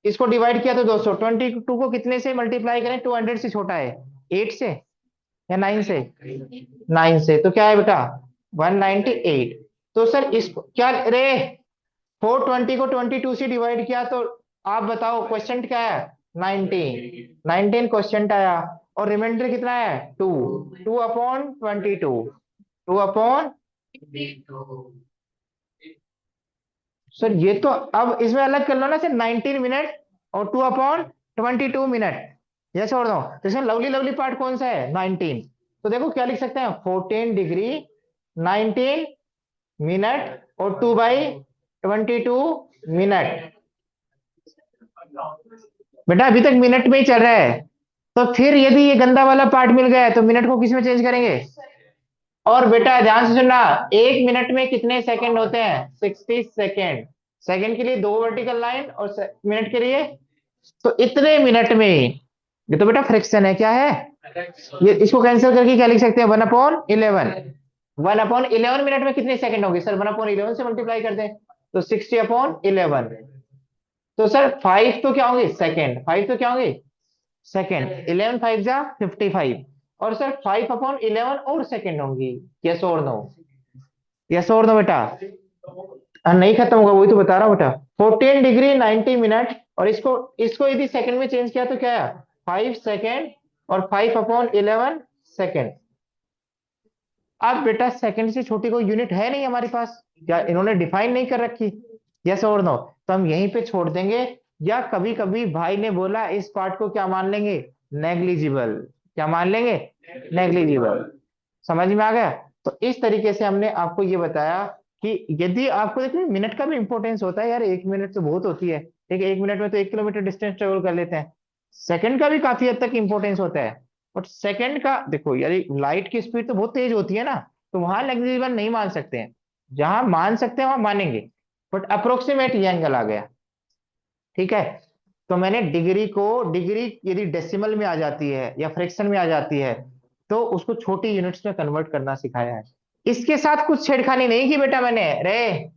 Speaker 1: इसको डिवाइड किया तो 200, 22 को कितने से मल्टीप्लाई करें, 200 से छोटा है, 8 से या 9 से, 9 से, तो क्या है बेटा 198। तो सर इसको क्या रे, 420 को 22 से डिवाइड किया तो आप बताओ क्वेश्चन क्या है 19, 19 क्वेश्चन आया। और रिमाइंडर कितना है 2, 2/22, 2/। सर ये तो अब इसमें अलग कर लो ना सर, 19 मिनट और 2/22 मिनट। यस और नो। तो इसमें लवली लवली पार्ट कौन सा है 19। तो देखो क्या लिख सकते हैं 14 डिग्री 19 मिनट और 2/22 मिनट। बेटा अभी तक मिनट में ही चल रहा है, तो फिर यदि ये गंदा वाला पार्ट मिल गया है तो मिनट को किस में चेंज करेंगे। और बेटा ध्यान से सुनना, 1 मिनट में कितने सेकंड होते हैं 60 सेकंड। सेकंड के लिए 2 वर्टिकल लाइन और मिनट के लिए, तो इतने मिनट में। ये तो बेटा फ्रैक्शन है, क्या है, ये इसको कैंसिल करके क्या लिख सकते हैं 1/11। 1/11 मिनट में कितने सेकंड होंगे सर, 1/11 से मल्टीप्लाई कर दें तो 60/11। तो सर 5 तो क्या होंगे सेकंड, 5 तो क्या होंगे सेकंड, 11 5 जा 55। और सर 5/11 और सेकंड होंगी। यस और नो, यस और नो बेटा। नहीं खत्म होगा, वही तो बता रहा हूँ बेटा। 14 डिग्री 90 मिनट, और इसको इसको यदि सेकंड में चेंज किया तो क्या है, 5 सेकेंड, और 5/11 सेकेंड। अब बेटा सेकंड से छोटी कोई यूनिट है नहीं हमारे पास, क्या इन्होंने डिफाइन नहीं कर रखी, यस और नो, तो हम यहीं पे छोड़ देंगे। या कभी कभी भाई ने बोला इस पार्ट को क्या मान लेंगे, नेग्लिजिबल। क्या मान लेंगे, नेग्लिजिबल। समझ में आ गया। तो इस तरीके से हमने आपको ये बताया कि यदि आपको देखिए मिनट का भी इंपॉर्टेंस होता है यार, 1 मिनट तो बहुत होती है, ठीक है, 1 मिनट में तो 1 किलोमीटर डिस्टेंस ट्रेवल कर लेते हैं। सेकंड का भी काफी हद तक इंपॉर्टेंस होता है, बट सेकंड का देखो यार, लाइट की स्पीड तो बहुत तेज होती है ना, तो वहां नेग्लिजिबल नहीं मान सकते हैं। जहां मान सकते हैं वहां मानेंगे, बट अप्रोक्सीमेट ये एंगल आ गया, ठीक है। तो मैंने डिग्री को, डिग्री यदि डेसिमल में आ जाती है या फ्रैक्शन में आ जाती है, तो उसको छोटी यूनिट्स में कन्वर्ट करना सिखाया है। इसके साथ कुछ छेड़खानी नहीं की बेटा मैंने रे,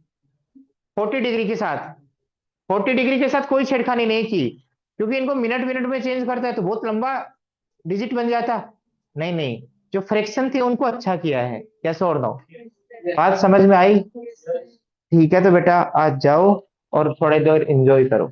Speaker 1: 40 डिग्री के साथ, 40 डिग्री के साथ कोई छेड़खानी नहीं की, क्योंकि इनको मिनट मिनट में चेंज करता है तो बहुत लंबा डिजिट बन जाता। नहीं नहीं, जो फ्रैक्शन थी उनको अच्छा किया है, कैसे और नो, बात समझ में आई। ठीक है, तो बेटा आज जाओ और थोड़ी देर एंजॉय करो।